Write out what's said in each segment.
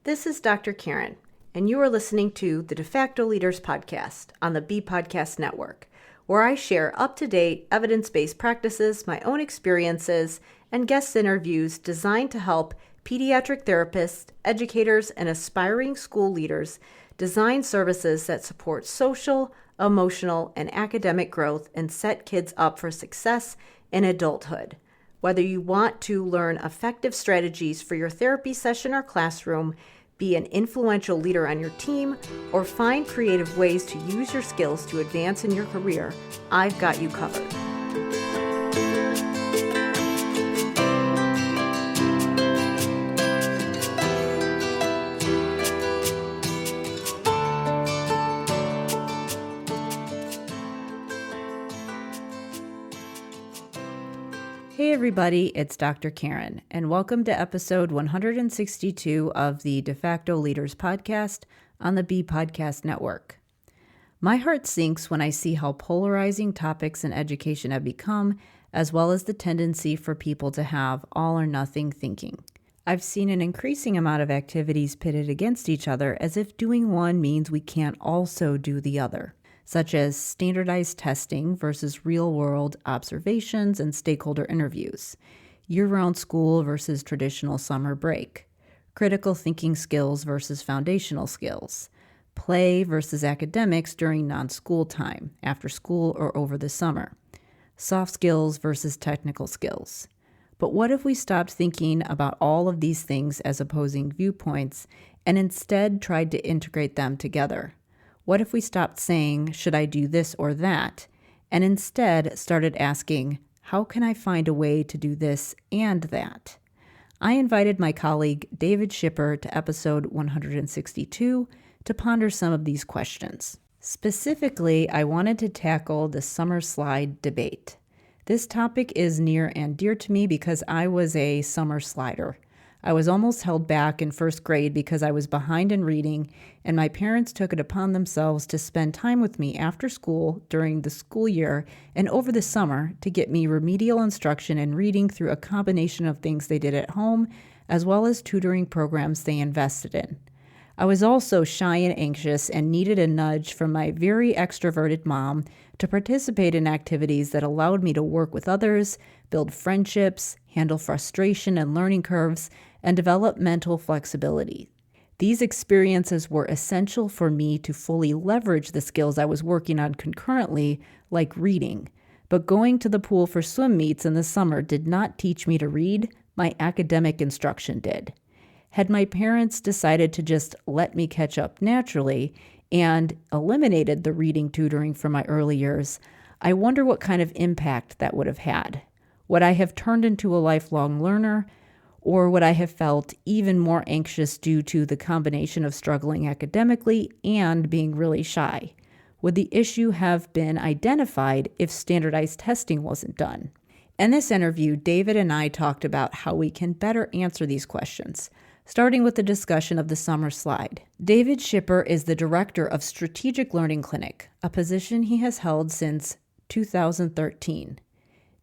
This is Dr. Karen, and you are listening to the Facto Leaders podcast on the B Podcast Network, where I share up-to-date, evidence-based practices, my own experiences, and guest interviews designed to help pediatric therapists, educators, and aspiring school leaders design services that support social, emotional, and academic growth and set kids up for success in adulthood. Whether you want to learn effective strategies for your therapy session or classroom, be an influential leader on your team, or find creative ways to use your skills to advance in your career, I've got you covered. Hey everybody, it's Dr. Karen, and welcome to episode 162 of the De Facto Leaders podcast on the B Podcast Network. My heart sinks when I see how polarizing topics in education have become, as well as the tendency for people to have all or nothing thinking. I've seen an increasing amount of activities pitted against each other as if doing one means we can't also do the other, such as standardized testing versus real-world observations and stakeholder interviews, year-round school versus traditional summer break, critical thinking skills versus foundational skills, play versus academics during non-school time, after school or over the summer, soft skills versus technical skills. But what if we stopped thinking about all of these things as opposing viewpoints and instead tried to integrate them together? What if we stopped saying, should I do this or that, and instead started asking, how can I find a way to do this and that? I invited my colleague David Schipper to episode 162 to ponder some of these questions. Specifically, I wanted to tackle the summer slide debate. This topic is near and dear to me because I was a summer slider. I was almost held back in first grade because I was behind in reading, and my parents took it upon themselves to spend time with me after school during the school year and over the summer to get me remedial instruction in reading through a combination of things they did at home, as well as tutoring programs they invested in. I was also shy and anxious and needed a nudge from my very extroverted mom to participate in activities that allowed me to work with others, build friendships, handle frustration and learning curves, and develop mental flexibility. These experiences were essential for me to fully leverage the skills I was working on concurrently, like reading. But going to the pool for swim meets in the summer did not teach me to read, my academic instruction did. Had my parents decided to just let me catch up naturally and eliminated the reading tutoring from my early years, I wonder what kind of impact that would have had. Would I have turned into a lifelong learner, or would I have felt even more anxious due to the combination of struggling academically and being really shy? Would the issue have been identified if standardized testing wasn't done? In this interview, David and I talked about how we can better answer these questions, starting with the discussion of the summer slide. David Schipper is the director of Strategic Learning Clinic, a position he has held since 2013.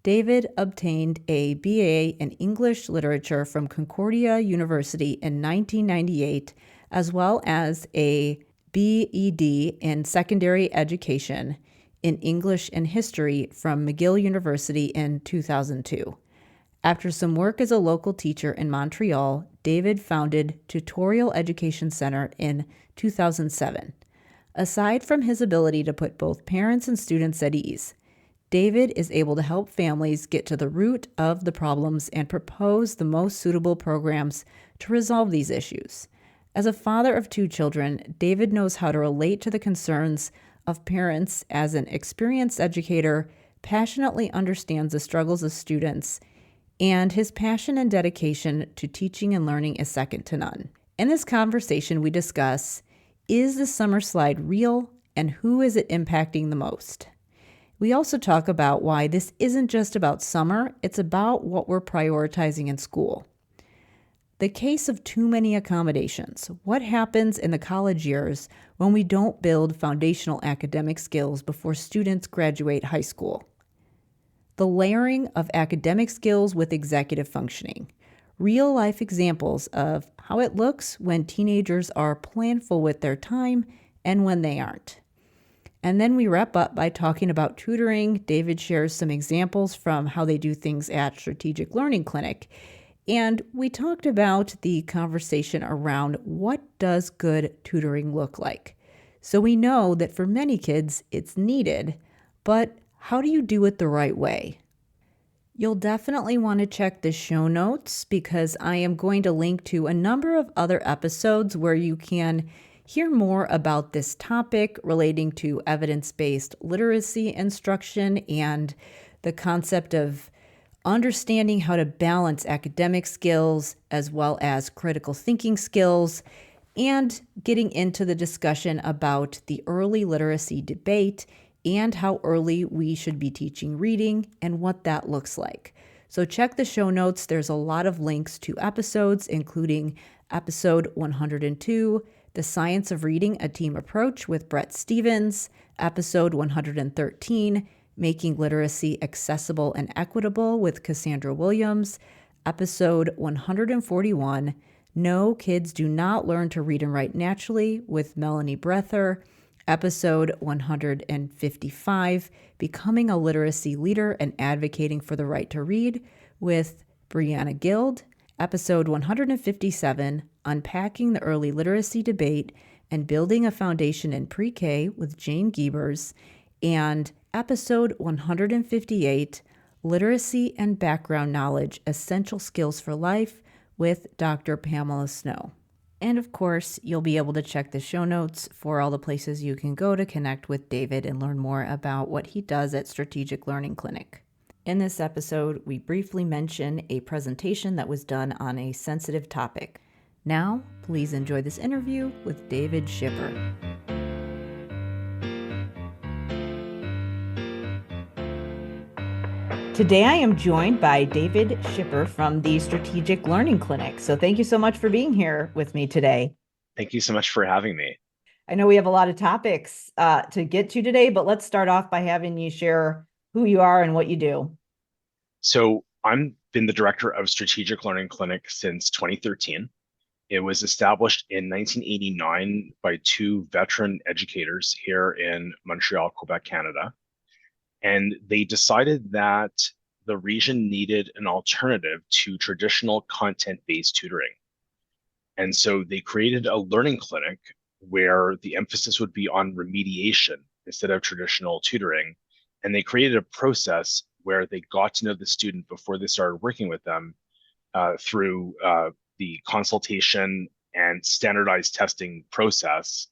David obtained a BA in English Literature from Concordia University in 1998, as well as a BEd in Secondary Education in English and History from McGill University in 2002. After some work as a local teacher in Montreal, David founded Tutorial Education Center in 2007. Aside from his ability to put both parents and students at ease, David is able to help families get to the root of the problems and propose the most suitable programs to resolve these issues. As a father of two children, David knows how to relate to the concerns of parents. As an experienced educator, passionately understands the struggles of students, and his passion and dedication to teaching and learning is second to none. In this conversation, we discuss, is the summer slide real, and who is it impacting the most? We also talk about why this isn't just about summer, it's about what we're prioritizing in school. The case of too many accommodations. What happens in the college years when we don't build foundational academic skills before students graduate high school? The layering of academic skills with executive functioning. real life examples of how it looks when teenagers are planful with their time and when they aren't. And then we wrap up by talking about tutoring. David shares some examples from how they do things at Strategic Learning Clinic. And we talked about the conversation around what does good tutoring look like. So we know that for many kids, it's needed, but how do you do it the right way? You'll definitely want to check the show notes because I am going to link to a number of other episodes where you can hear more about this topic relating to evidence-based literacy instruction and the concept of understanding how to balance academic skills as well as critical thinking skills, and getting into the discussion about the early literacy debate and how early we should be teaching reading and what that looks like. So check the show notes. There's a lot of links to episodes, including episode 102, The Science of Reading, a Team Approach with Brett Stevens, episode 113, Making Literacy Accessible and Equitable with Cassandra Williams, episode 141, No Kids Do Not Learn to Read and Write Naturally with Melanie Breather, episode 155, Becoming a Literacy Leader and Advocating for the Right to Read with Brianna Guild, episode 157, Unpacking the Early Literacy Debate and Building a Foundation in Pre-K with Jane Giebers, and episode 158, Literacy and Background Knowledge, Essential Skills for Life with Dr. Pamela Snow. And of course, you'll be able to check the show notes for all the places you can go to connect with David and learn more about what he does at Strategic Learning Clinic. In this episode, we briefly mention a presentation that was done on a sensitive topic. Now, please enjoy this interview with David Schipper. Today, I am joined by David Schipper from the Strategic Learning Clinic. So thank you so much for being here with me today. Thank you so much for having me. I know we have a lot of topics to get to today, but let's start off by having you share who you are and what you do. So I've been the director of Strategic Learning Clinic since 2013. It was established in 1989 by two veteran educators here in Montreal, Quebec, Canada. And they decided that the region needed an alternative to traditional content-based tutoring. And so they created a learning clinic where the emphasis would be on remediation instead of traditional tutoring. And they created a process where they got to know the student before they started working with them through the consultation and standardized testing process,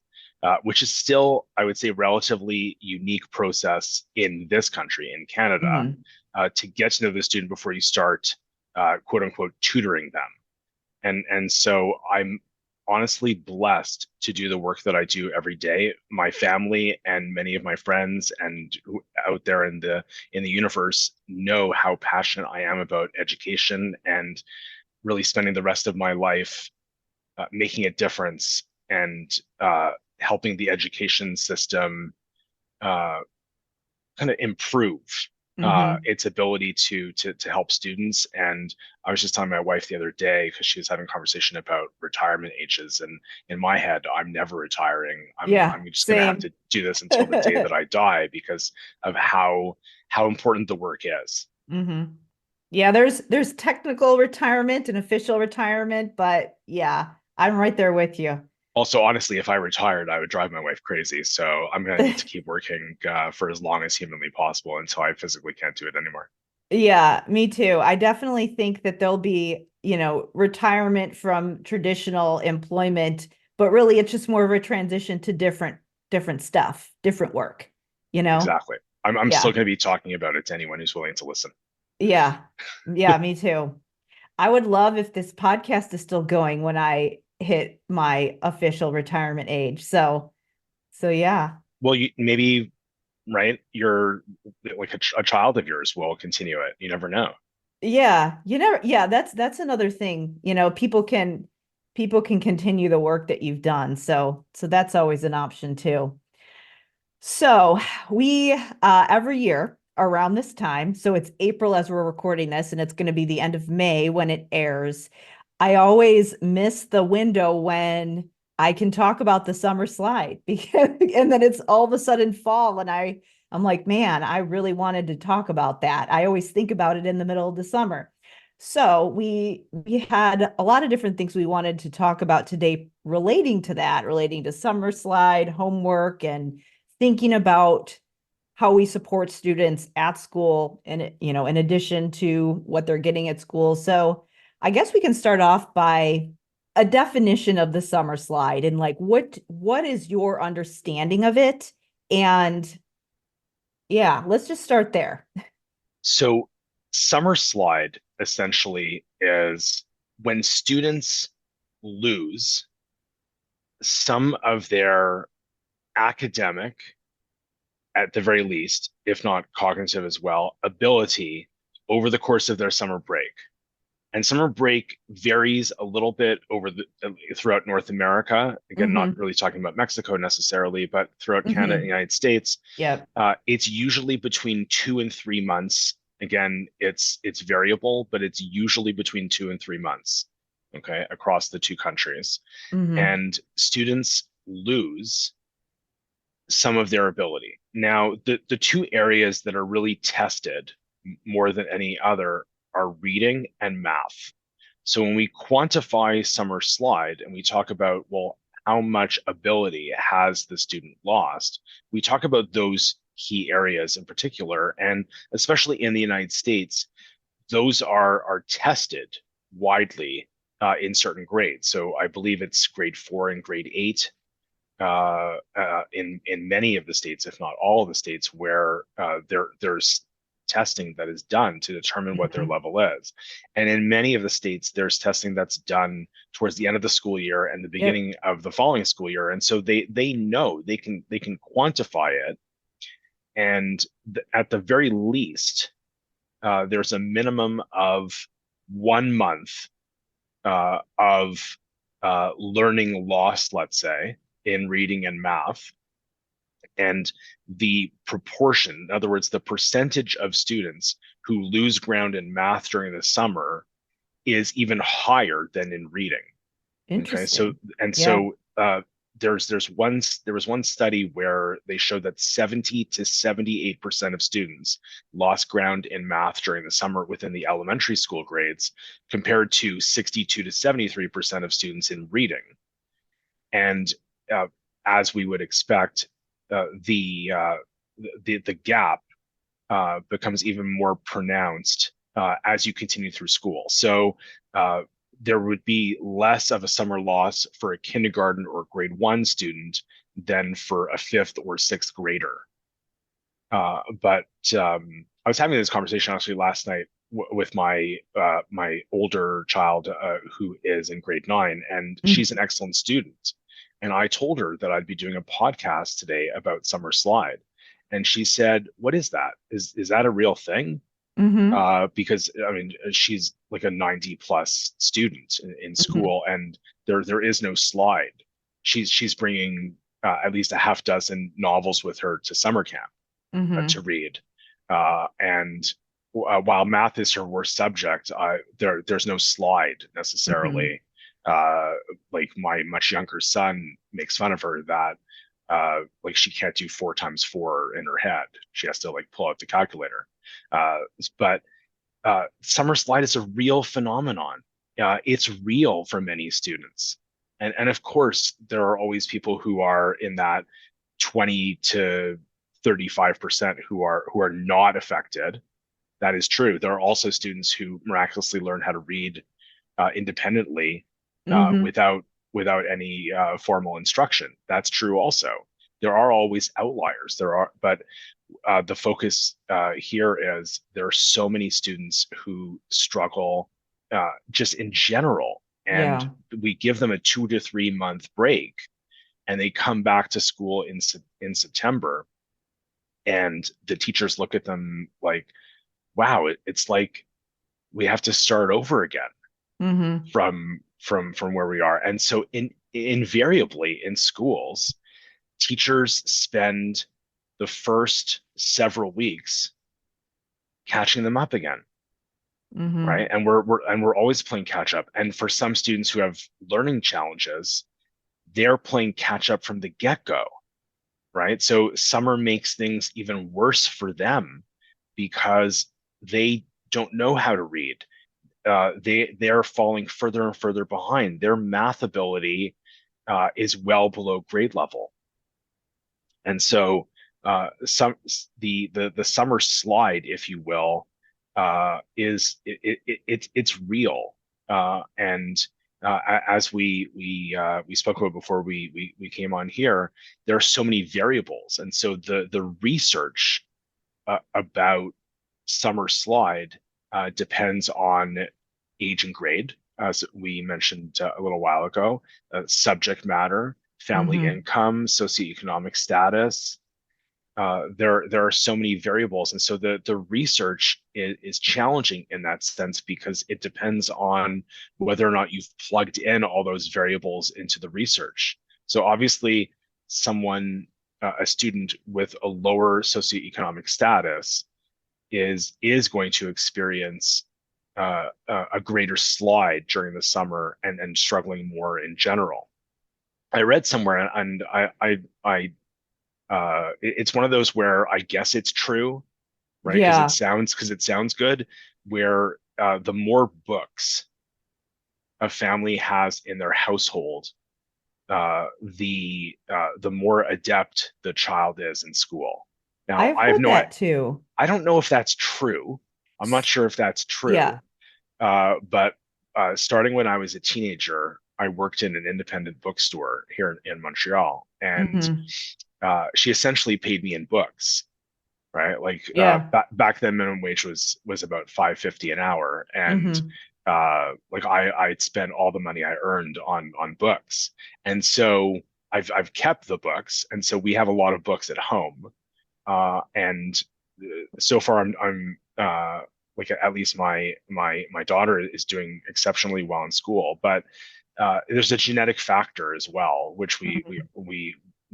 which is still, I would say, relatively unique process in this country, in Canada, to get to know the student before you start, quote unquote, tutoring them. And so I'm honestly blessed to do the work that I do every day. My family and many of my friends and out there in the universe know how passionate I am about education and really spending the rest of my life making a difference and helping the education system kind of improve its ability to help students. And I was just telling my wife the other day, because she was having a conversation about retirement ages, and in my head, I'm never retiring. I'm just going to have to do this until the day that I die because of how important the work is. Yeah, there's technical retirement and official retirement, but yeah, I'm right there with you. Also, honestly, if I retired, I would drive my wife crazy. So I'm going to need to keep working for as long as humanly possible until I physically can't do it anymore. Yeah, me too. I definitely think that there'll be, retirement from traditional employment, but really it's just more of a transition to different stuff, different work, Exactly. I'm still going to be talking about it to anyone who's willing to listen. Yeah. Yeah, me too. I would love if this podcast is still going when I hit my official retirement age. So yeah. Well, maybe, right? You're like a child of yours will continue it. You never know. Yeah. Yeah, that's another thing. People can continue the work that you've done. So that's always an option too. So we every year around this time, so it's April as we're recording this, and it's going to be the end of May when it airs. I always miss the window when I can talk about the summer slide because, and then it's all of a sudden fall, and I'm like, man, I really wanted to talk about that. I always think about it in the middle of the summer. So we had a lot of different things we wanted to talk about today relating to that, relating to summer slide, homework, and thinking about how we support students at school and, in addition to what they're getting at school. So I guess we can start off by a definition of the summer slide and like what is your understanding of it? And yeah, let's just start there. So summer slide essentially is when students lose some of their academic, at the very least, if not cognitive as well, ability over the course of their summer break. And summer break varies a little bit throughout North America. Again, not Mm-hmm. really talking about Mexico necessarily, but throughout Canada and the Mm-hmm. United States, Yep. it's usually between 2 and 3 months. Again, it's variable, but it's usually between 2 and 3 months, okay, across the two countries. Mm-hmm. And students lose some of their ability. Now, the two areas that are really tested more than any other are reading and math. So when we quantify summer slide and we talk about, well, how much ability has the student lost, we talk about those key areas in particular. And especially in the United States, those are tested widely in certain grades. So I believe it's grade 4 and grade 8 in many of the states, if not all of the states, where there's testing that is done to determine what their Mm-hmm. level is. And in many of the states, there's testing that's done towards the end of the school year and the Yep. beginning of the following school year. And so they know they can quantify it. And at the very least, there's a minimum of 1 month of learning lost, let's say, in reading and math. And the proportion, in other words, the percentage of students who lose ground in math during the summer is even higher than in reading. Okay, so Interesting. and Yeah. so there was one study where they showed that 70 to 78% of students lost ground in math during the summer within the elementary school grades, compared to 62 to 73% of students in reading. And uh, as we would expect, the gap becomes even more pronounced as you continue through school. So there would be less of a summer loss for a kindergarten or grade 1 student than for a fifth or sixth grader. But I was having this conversation actually last night with my older child who is in grade 9, and she's an excellent student. And I told her that I'd be doing a podcast today about summer slide, and she said, "What is that? Is that a real thing?" Mm-hmm. Because I mean, she's like a 90 plus student in Mm-hmm. school, and there is no slide. She's bringing at least a half dozen novels with her to summer camp Mm-hmm. to read. And while math is her worst subject, there's no slide Mm-hmm. necessarily. Like my much younger son makes fun of her that like she can't do 4 times 4 in her head. She has to like pull out the calculator. But summer slide is a real phenomenon. It's real for many students. And of course, there are always people who are in that 20 to 35% who are not affected. That is true. There are also students who miraculously learn how to read independently Mm-hmm. without any formal instruction. That's true also. There are always outliers. But the focus here is there are so many students who struggle just in general, and Yeah. we give them a 2 to 3 month break, and they come back to school in September, and the teachers look at them like, "Wow, it's like we have to start over again Mm-hmm. from where we are." And so invariably in schools, teachers spend the first several weeks catching them up again, Mm-hmm. right? And we're always playing catch up. And for some students who have learning challenges, they're playing catch up from the get-go, right? So summer makes things even worse for them because they don't know how to read. They're falling further and further behind. Their math ability is well below grade level, and so some the summer slide, if you will, is it's real, and as we spoke about before we came on here, there are so many variables, and so the research about summer slide depends on age and grade, as we mentioned a little while ago, subject matter, family Mm-hmm. income, socioeconomic status. There are so many variables, and so the research is challenging in that sense because it depends on whether or not you've plugged in all those variables into the research. So obviously, a student with a lower socioeconomic status is going to experience a greater slide during the summer and struggling more in general. I read somewhere, and it's one of those where I guess it's true, right? Yeah. Because it sounds good. Where the more books a family has in their household, the more adept the child is in school. Now, I've heard that too. I don't know if that's true. I'm not S- sure if that's Yeah. true. But starting when I was a teenager, I worked in an independent bookstore here in Montreal, and Mm-hmm. she essentially paid me in books, right? Like Yeah. back then, minimum wage was about 5.50 an hour, and Mm-hmm. like I'd spend all the money I earned on books, and so I've kept the books, and so we have a lot of books at home, and so far I'm like at least my daughter is doing exceptionally well in school, but there's a genetic factor as well, which Mm-hmm.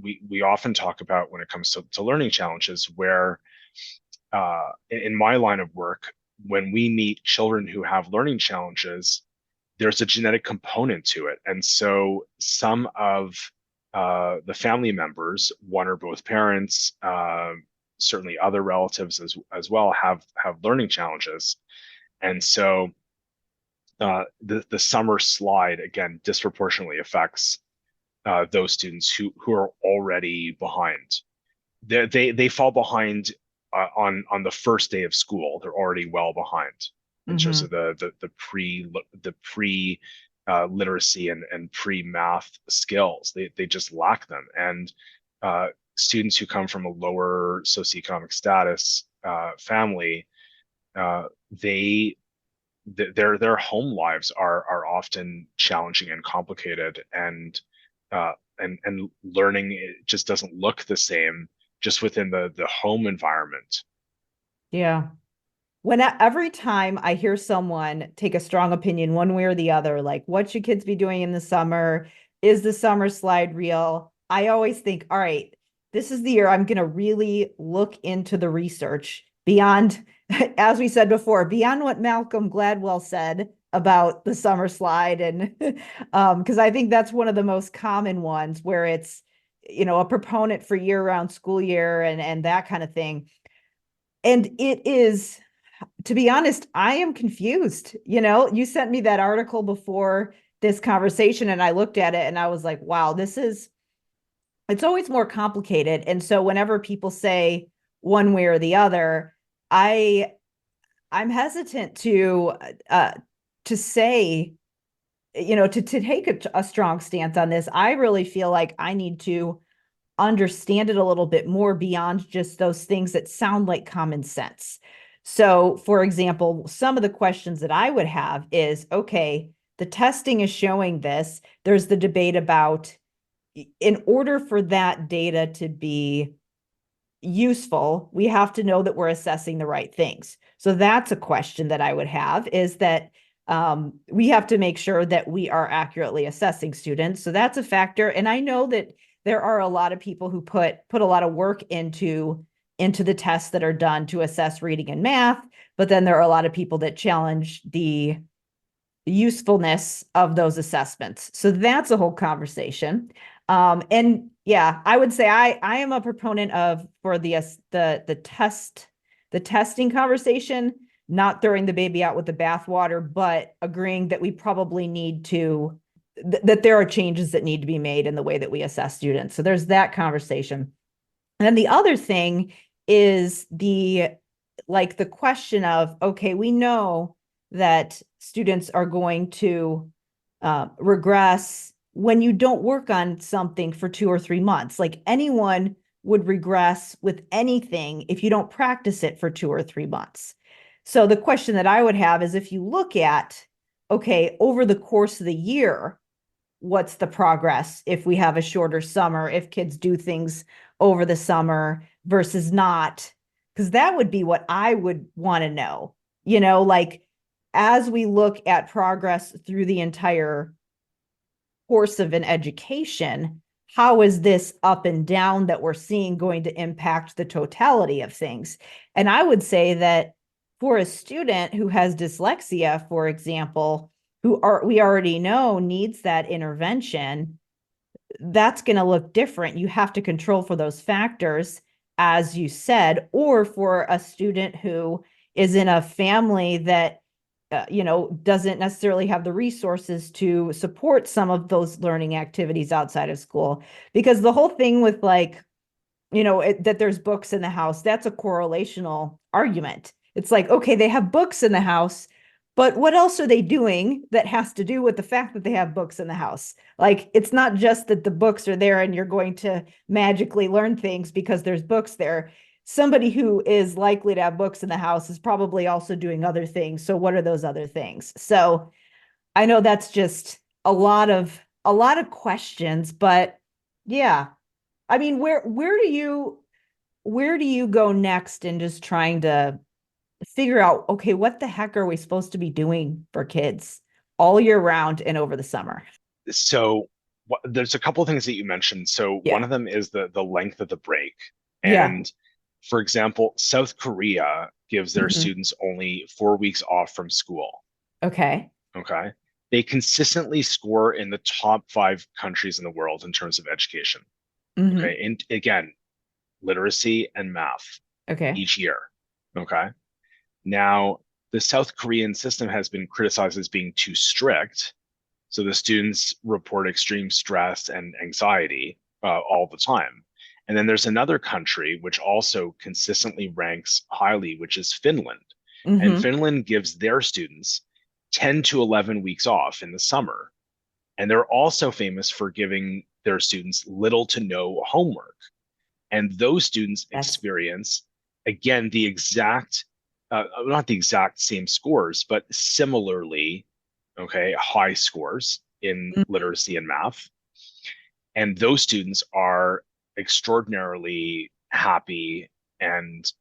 we often talk about when it comes to learning challenges, where in my line of work, when we meet children who have learning challenges, there's a genetic component to it. And so some of the family members, one or both parents, certainly other relatives as well, have learning challenges. And so the summer slide again disproportionately affects those students who are already behind. They fall behind on the first day of school. They're already well behind in terms Mm-hmm. of the pre literacy and pre math skills. They just lack them. And uh, students who come from a lower socioeconomic status family, they their home lives are often challenging and complicated, and learning, it just doesn't look the same just within the home environment. Yeah. Every time I hear someone take a strong opinion one way or the other, like what should kids be doing in the summer? Is the summer slide real? I always think, all right, this is the year I'm going to really look into the research beyond, as we said before, beyond what Malcolm Gladwell said about the summer slide. And because I think that's one of the most common ones where it's, a proponent for year-round school year and that kind of thing. And it is, to be honest, I am confused. You sent me that article before this conversation and I looked at it and I was like, wow, it's always more complicated. And so whenever people say one way or the other, I I'm hesitant uh to say, to take a strong stance on this. I really feel like I need to understand it a little bit more beyond just those things that sound like common sense. So, for example, some of the questions that I would have is, okay, the testing is showing this. There's the debate about, in order for that data to be useful, we have to know that we're assessing the right things. So that's a question that I would have, is that we have to make sure that we are accurately assessing students. So that's a factor. And I know that there are a lot of people who put a lot of work into into the tests that are done to assess reading and math. But then there are a lot of people that challenge the usefulness of those assessments. So that's a whole conversation. And yeah, I would say I am a proponent of for the testing conversation, not throwing the baby out with the bathwater, but agreeing that we probably need to that there are changes that need to be made in the way that we assess students. So there's that conversation. And then the other thing is the question of, okay, we know that students are going to regress when you don't work on something for 2 or 3 months. Like anyone would regress with anything if you don't practice it for 2 or 3 months. So the question that I would have is, if you look at, okay, over the course of the year, what's the progress if we have a shorter summer, if kids do things over the summer versus not? Because that would be what I would want to know, like as we look at progress through the entire course of an education, how is this up and down that we're seeing going to impact the totality of things? And I would say that for a student who has dyslexia, for example, we already know needs that intervention, that's going to look different. You have to control for those factors, as you said, or for a student who is in a family that doesn't necessarily have the resources to support some of those learning activities outside of school. Because the whole thing with that there's books in the house, that's a correlational argument. It's like, okay, they have books in the house, but what else are they doing that has to do with the fact that they have books in the house? Like, it's not just that the books are there and you're going to magically learn things because there's books there. Somebody who is likely to have books in the house is probably also doing other things. So what are those other things? So I know that's just a lot of questions, but yeah. I mean, where do you go next in just trying to figure out, okay, what the heck are we supposed to be doing for kids all year round and over the summer? So there's a couple of things that you mentioned. So one Yeah. of them is the length of the break. Yeah. And for example, South Korea gives their Mhm. students only 4 weeks off from school. Okay. Okay. They consistently score in the top 5 countries in the world in terms of education. Hmm. Okay. And again, literacy and math Okay. each year. Okay. Now, the South Korean system has been criticized as being too strict. So the students report extreme stress and anxiety all the time. And then there's another country which also consistently ranks highly, which is Finland. And Hmm. Finland gives their students 10 to 11 weeks off in the summer. And they're also famous for giving their students little to no homework. And those students That's experience, again, not the exact same scores, but similarly, okay, high scores in literacy and math. And those students are extraordinarily happy and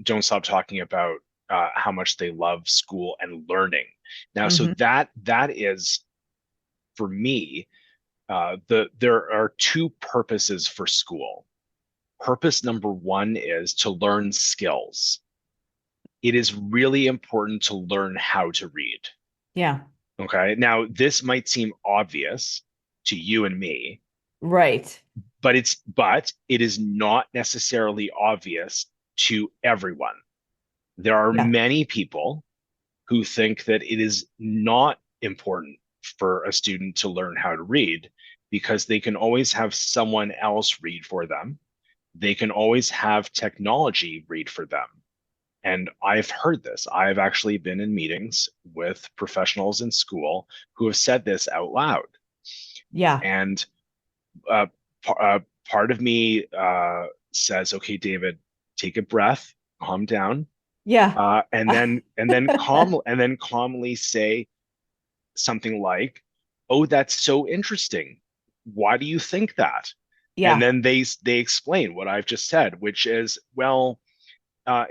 don't stop talking about how much they love school and learning. Now, so mm-hmm. that is for me, there are two purposes for school. Purpose number one is to learn skills. It is really important to learn how to read. Yeah. Okay. Now, this might seem obvious to you and me, Right. but it is not necessarily obvious to everyone. There are Yeah. many people who think that it is not important for a student to learn how to read because they can always have someone else read for them. They can always have technology read for them. And I've heard this. I've actually been in meetings with professionals in school who have said this out loud. Yeah. And uh, part of me says, "Okay, David, take a breath, calm down, Yeah. and then calmly say something like, 'Oh, that's so interesting. Why do you think that?'" And Yeah. then they explain what I've just said, which is, well,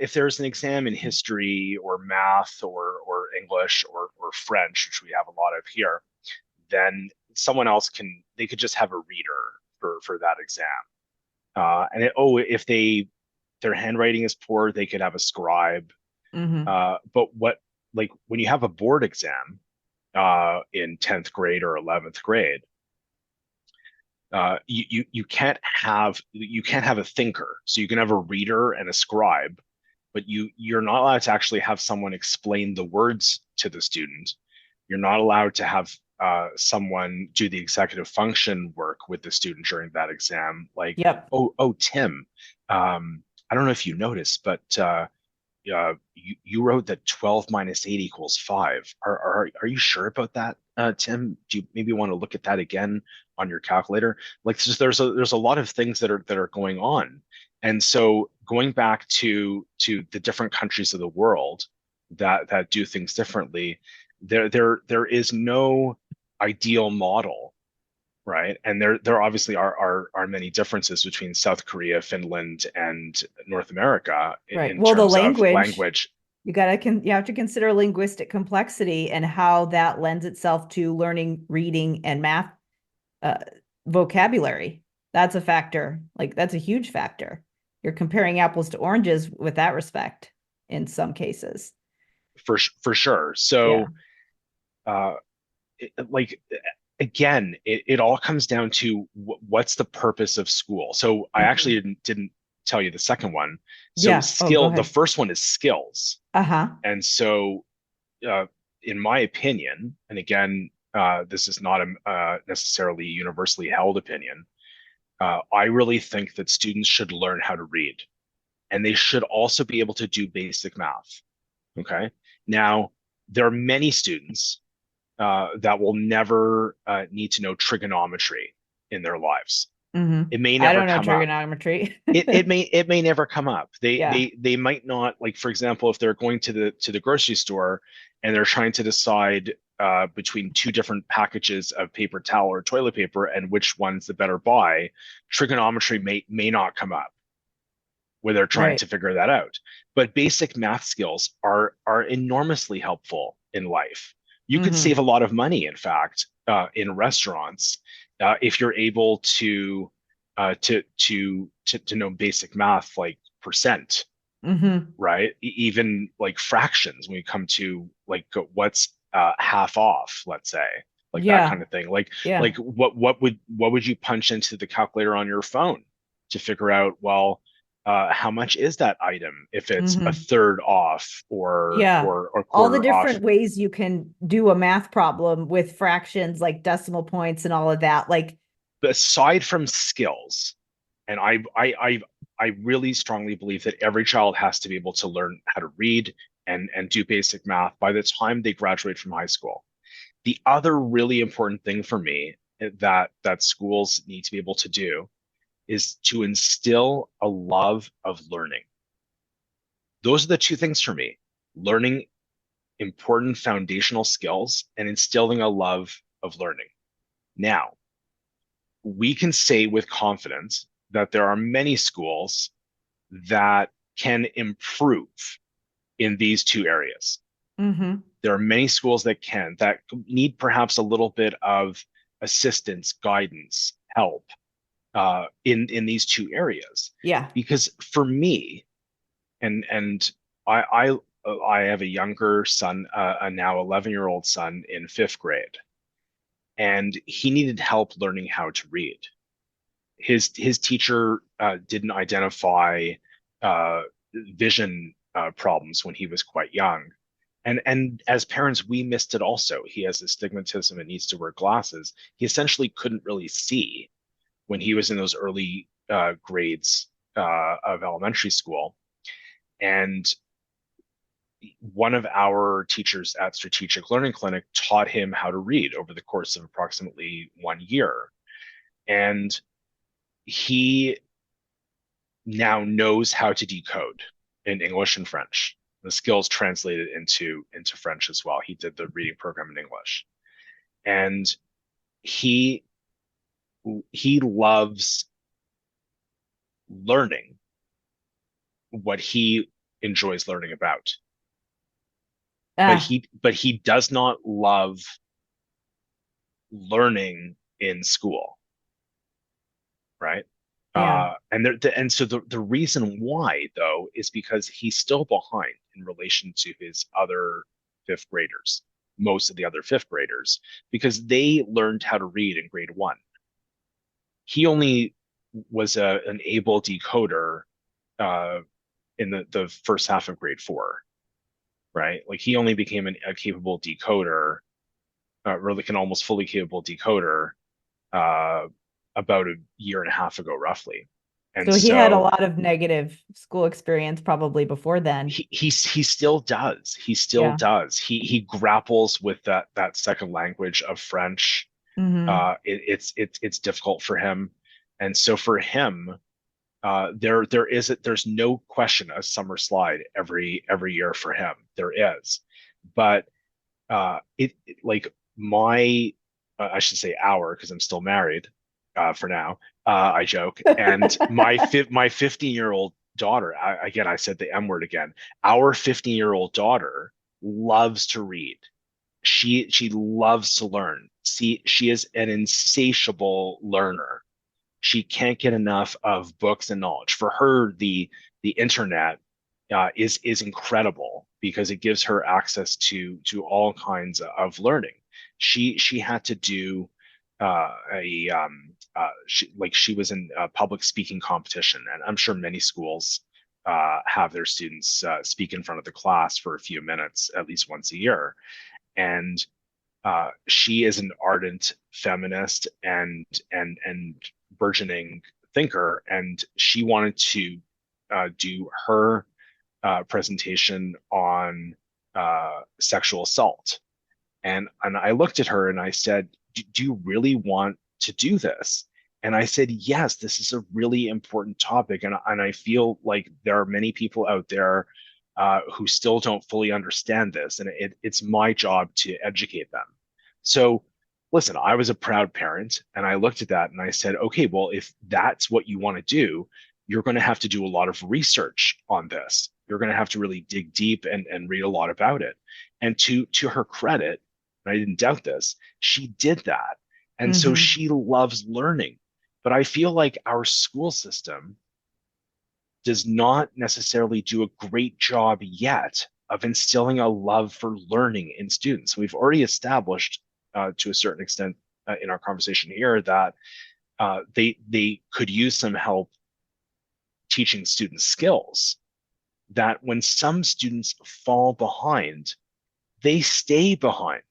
if there's an exam in history or math or English or French, which we have a lot of here, then someone else they could just have a reader for that exam. If they their handwriting is poor, they could have a scribe. Mm-hmm. But like when you have a board exam in 10th grade or 11th grade, you can't have a thinker. So you can have a reader and a scribe, but you're not allowed to actually have someone explain the words to the student. You're not allowed to have someone do the executive function work with the student during that exam. Like, Yep. oh, Tim, I don't know if you noticed, but you wrote that 12 minus 8 equals 5. Are you sure about that, Tim? Do you maybe want to look at that again on your calculator? Like, just there's a lot of things that are going on, and so going back to the different countries of the world that do things differently, there is no ideal model, right? And there obviously are many differences between South Korea, Finland, and North America Right. in Well, the terms of language, language. you have to consider linguistic complexity and how that lends itself to learning, reading, and math uh, vocabulary. That's a factor. Like that's a huge factor. You're comparing apples to oranges with that respect in some cases. For sure. Yeah. So, uh, like again, it all comes down to what's the purpose of school. So I Mhm. actually didn't tell you the second one. So Yeah. Oh, go skill, the ahead. first one is skills. Uh-huh. And so, uh, in my opinion, and again, this is not a necessarily universally held opinion. I really think that students should learn how to read, and they should also be able to do basic math. Okay. Now, there are many students that will never need to know trigonometry in their lives. Mm-hmm. It may I never don't know come up. trigonometry. It may never come up. They Yeah. they they might not, like, for example, if they're going to the grocery store and they're trying to decide between two different packages of paper towel or toilet paper and which one's the better buy, trigonometry may not come up where they're trying Right. to figure that out. But basic math skills are enormously helpful in life. You could Mm-hmm. save a lot of money, in fact, in restaurants, if you're able to know basic math like percent, Mm-hmm. right? Even like fractions when you come to like what's half off, let's say, like that Yeah. kind of thing. Like Yeah. what would you punch into the calculator on your phone to figure out, well, how much is that item if it's a Mm-hmm. third off or Yeah. or All the quarter off? different ways you can do a math problem with fractions like decimal points and all of that. Like, But aside from skills, and I really strongly believe that every child has to be able to learn how to read and do basic math by the time they graduate from high school. The other really important thing for me that schools need to be able to do is to instill a love of learning. Those are the two things for me: learning important foundational skills and instilling a love of learning. Now, we can say with confidence that there are many schools that can improve in these two areas. mm-hmm. There are many schools that need perhaps a little bit of assistance, guidance, help in these two areas. Yeah. Because for me, and I have a younger son, a now 11-year-old son in fifth grade, and he needed help learning how to read. His teacher didn't identify uh, vision problems when he was quite young, and as parents we missed it also. He has astigmatism and needs to wear glasses. He essentially couldn't really see when he was in those early grades of elementary school. And one of our teachers at Strategic Learning Clinic taught him how to read over the course of approximately 1 year. And he now knows how to decode in English and French. The skills translated into French as well. He did the reading program in English, and he he loves learning what he enjoys learning about. But Ah, he does not love learning in school, right? Yeah. And so the reason why though is because he's still behind in relation to his other fifth graders, most of the other fifth graders, because they learned how to read in grade one. He only was an able decoder uh, in the first half of grade four, right? Like he only became a capable decoder, really an almost fully capable decoder, uh, about a year and a half ago, roughly. And So he had a so lot of negative school experience probably before then. he still does. He still Yeah. does. He grapples with that second language of French. Hmm. It's difficult for him, and so for him, there's no question a summer slide every year for him. There is, but like my I should say our because I'm still married for now. I joke, and my 15-year-old daughter. Again, I said the M word again. Our 15-year-old daughter loves to read. She loves to learn. See, she is an insatiable learner. She can't get enough of books and knowledge. For her, the internet is incredible because it gives her access to all kinds of learning. She had to do she was in a public speaking competition, and I'm sure many schools have their students speak in front of the class for a few minutes at least once a year. And she is an ardent feminist and burgeoning thinker, and she wanted to do her presentation on sexual assault. And I looked at her and I said, "Do you really want to do this?" And I said, "Yes, this is a really important topic, and I feel like there are many people out there who still don't fully understand this, and it's my job to educate them." So, listen, I was a proud parent, and I looked at that and I said, "Okay, well, if that's what you want to do, you're going to have to do a lot of research on this. You're going to have to really dig deep and read a lot about it." And to her credit, and I didn't doubt this, she did that. And so Hmm. she loves learning. But I feel like our school system does not necessarily do a great job yet of instilling a love for learning in students. We've already established, to a certain extent, in our conversation here, that they could use some help teaching students skills. That when some students fall behind, they stay behind.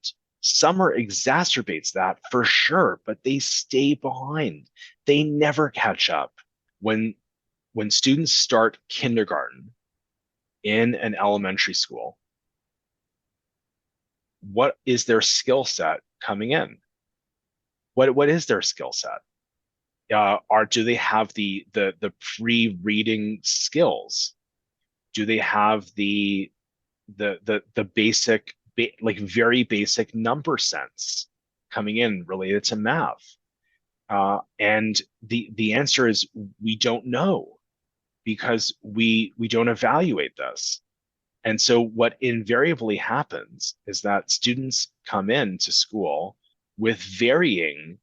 Summer exacerbates that for sure, but they stay behind. They never catch up. When when students start kindergarten in an elementary school, what is their skill set coming in? What is their skill set? Are Do they have the pre-reading skills? Do they have the basic like very basic number sense coming in related to math? And the answer is we don't know because we don't evaluate this. And so what invariably happens is that students come into school with varying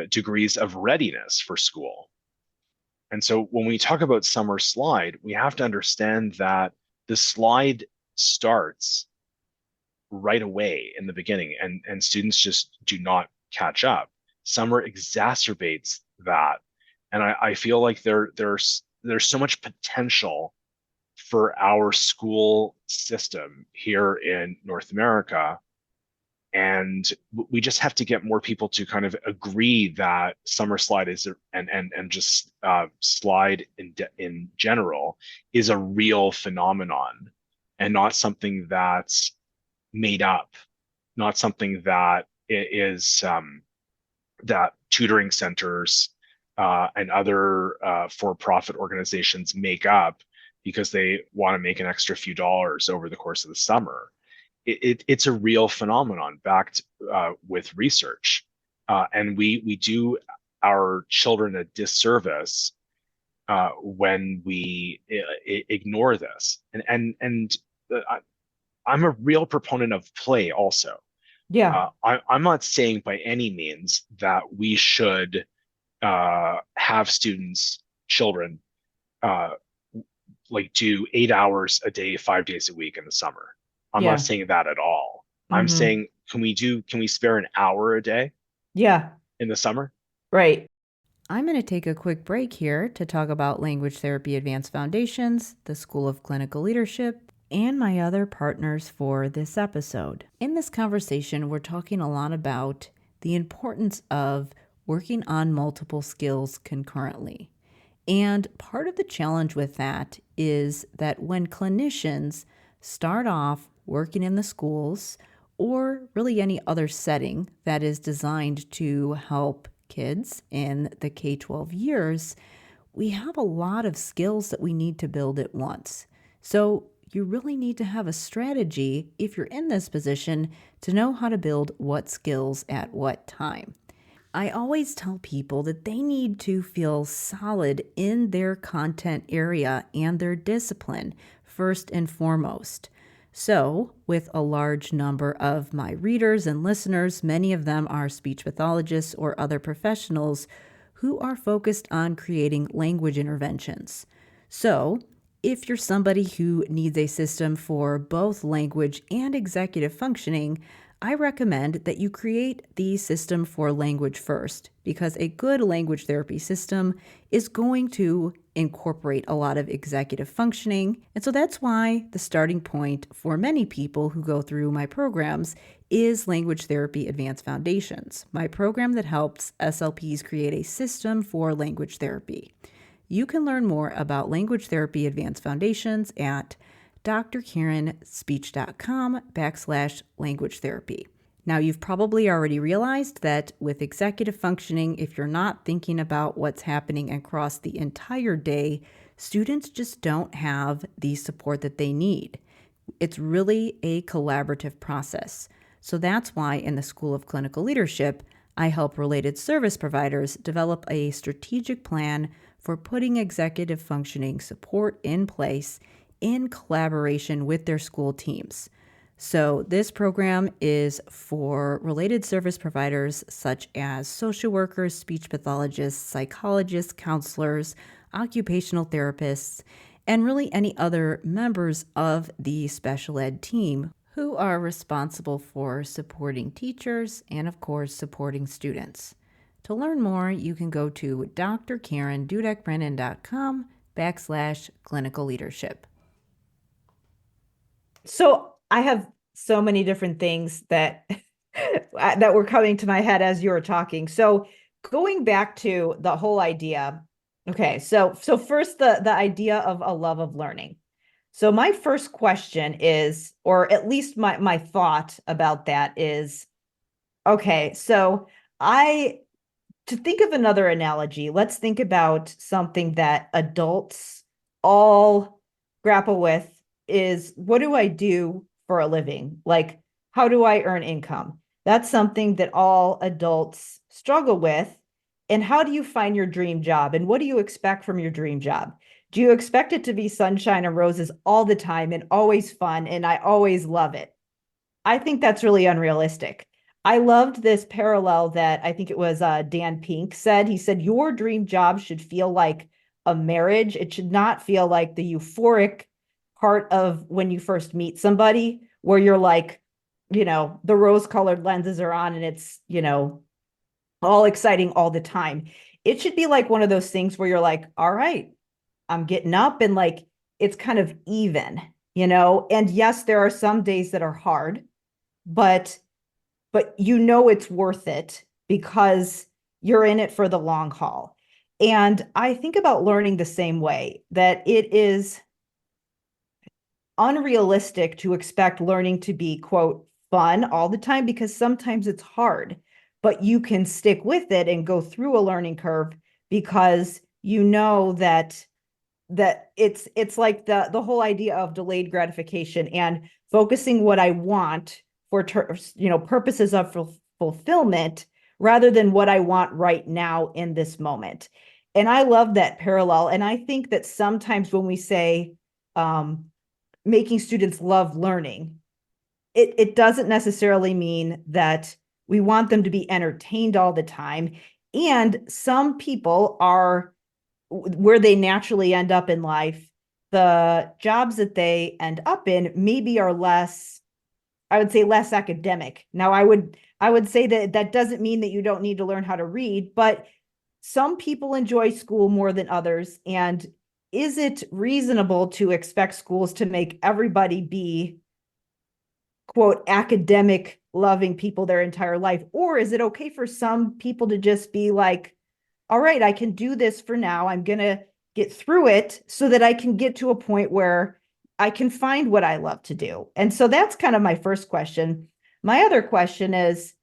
degrees of readiness for school. And so when we talk about summer slide, we have to understand that the slide starts right away in the beginning, and students just do not catch up. Summer exacerbates that. And I feel like there's so much potential for our school system here in North America. And we just have to get more people to kind of agree that summer slide is and just slide in general is a real phenomenon and not something that's made up, not something that is that tutoring centers and other for-profit organizations make up because they want to make an extra few dollars over the course of the summer. It's a real phenomenon backed with research, and we do our children a disservice when we ignore this. I'm a real proponent of play also. Yeah. I'm not saying by any means that we should have students, children, uh, like do 8 hours a day, 5 days a week in the summer. I'm not Yeah. saying that at all. I'm Mm-hmm. saying, can we spare an hour a day Yeah. in the summer? Right. I'm going to take a quick break here to talk about Language Therapy Advanced Foundations, the School of Clinical Leadership, and my other partners for this episode. In this conversation, we're talking a lot about the importance of working on multiple skills concurrently. And part of the challenge with that is that when clinicians start off working in the schools or really any other setting that is designed to help kids in the K-12 years, we have a lot of skills that we need to build at once. So you really need to have a strategy if you're in this position to know how to build what skills at what time. I always tell people that they need to feel solid in their content area and their discipline first and foremost. So, with a large number of my readers and listeners, many of them are speech pathologists or other professionals who are focused on creating language interventions. So, if you're somebody who needs a system for both language and executive functioning, I recommend that you create the system for language first, because a good language therapy system is going to incorporate a lot of executive functioning. And so that's why the starting point for many people who go through my programs is Language Therapy Advanced Foundations, my program that helps SLPs create a system for language therapy. You can learn more about Language Therapy Advanced Foundations at drkarenspeech.com/language therapy. Now, you've probably already realized that with executive functioning, if you're not thinking about what's happening across the entire day, students just don't have the support that they need. It's really a collaborative process. So that's why in the School of Clinical Leadership, I help related service providers develop a strategic plan for putting executive functioning support in place in collaboration with their school teams. So this program is for related service providers such as social workers, speech pathologists, psychologists, counselors, occupational therapists, and really any other members of the special ed team who are responsible for supporting teachers and, of course, supporting students. To learn more, you can go to drkarendudek-brannan.com/clinical leadership. So I have so many different things that that were coming to my head as you were talking. So going back to the whole idea. Okay, so first the idea of a love of learning. So my first question is, or at least my thought about that is, okay, so to think of another analogy, let's think about something that adults all grapple with is, what do I do for a living? Like, how do I earn income? That's something that all adults struggle with. And how do you find your dream job? And what do you expect from your dream job? Do you expect it to be sunshine and roses all the time and always fun and I always love it? I think that's really unrealistic. I loved this parallel that I think it was Dan Pink said. He said, your dream job should feel like a marriage. It should not feel like the euphoric part of when you first meet somebody where you're like, the rose-colored lenses are on and it's, all exciting all the time. It should be like one of those things where you're like, all right, I'm getting up and like, it's kind of even, and yes, there are some days that are hard, but it's worth it because you're in it for the long haul. And I think about learning the same way, that it is unrealistic to expect learning to be, quote, fun all the time, because sometimes it's hard, but you can stick with it and go through a learning curve because that it's like the whole idea of delayed gratification and focusing what I want for purposes of fulfillment rather than what I want right now in this moment. And I love that parallel. And I think that sometimes when we say making students love learning, it doesn't necessarily mean that we want them to be entertained all the time. And some people are where they naturally end up in life. The jobs that they end up in maybe are less, I would say, less academic. Now, I would say that that doesn't mean that you don't need to learn how to read, but some people enjoy school more than others. And is it reasonable to expect schools to make everybody be, quote, academic loving people their entire life? Or is it okay for some people to just be like, all right, I can do this for now. I'm going to get through it so that I can get to a point where I can find what I love to do. And so that's kind of my first question. My other question is,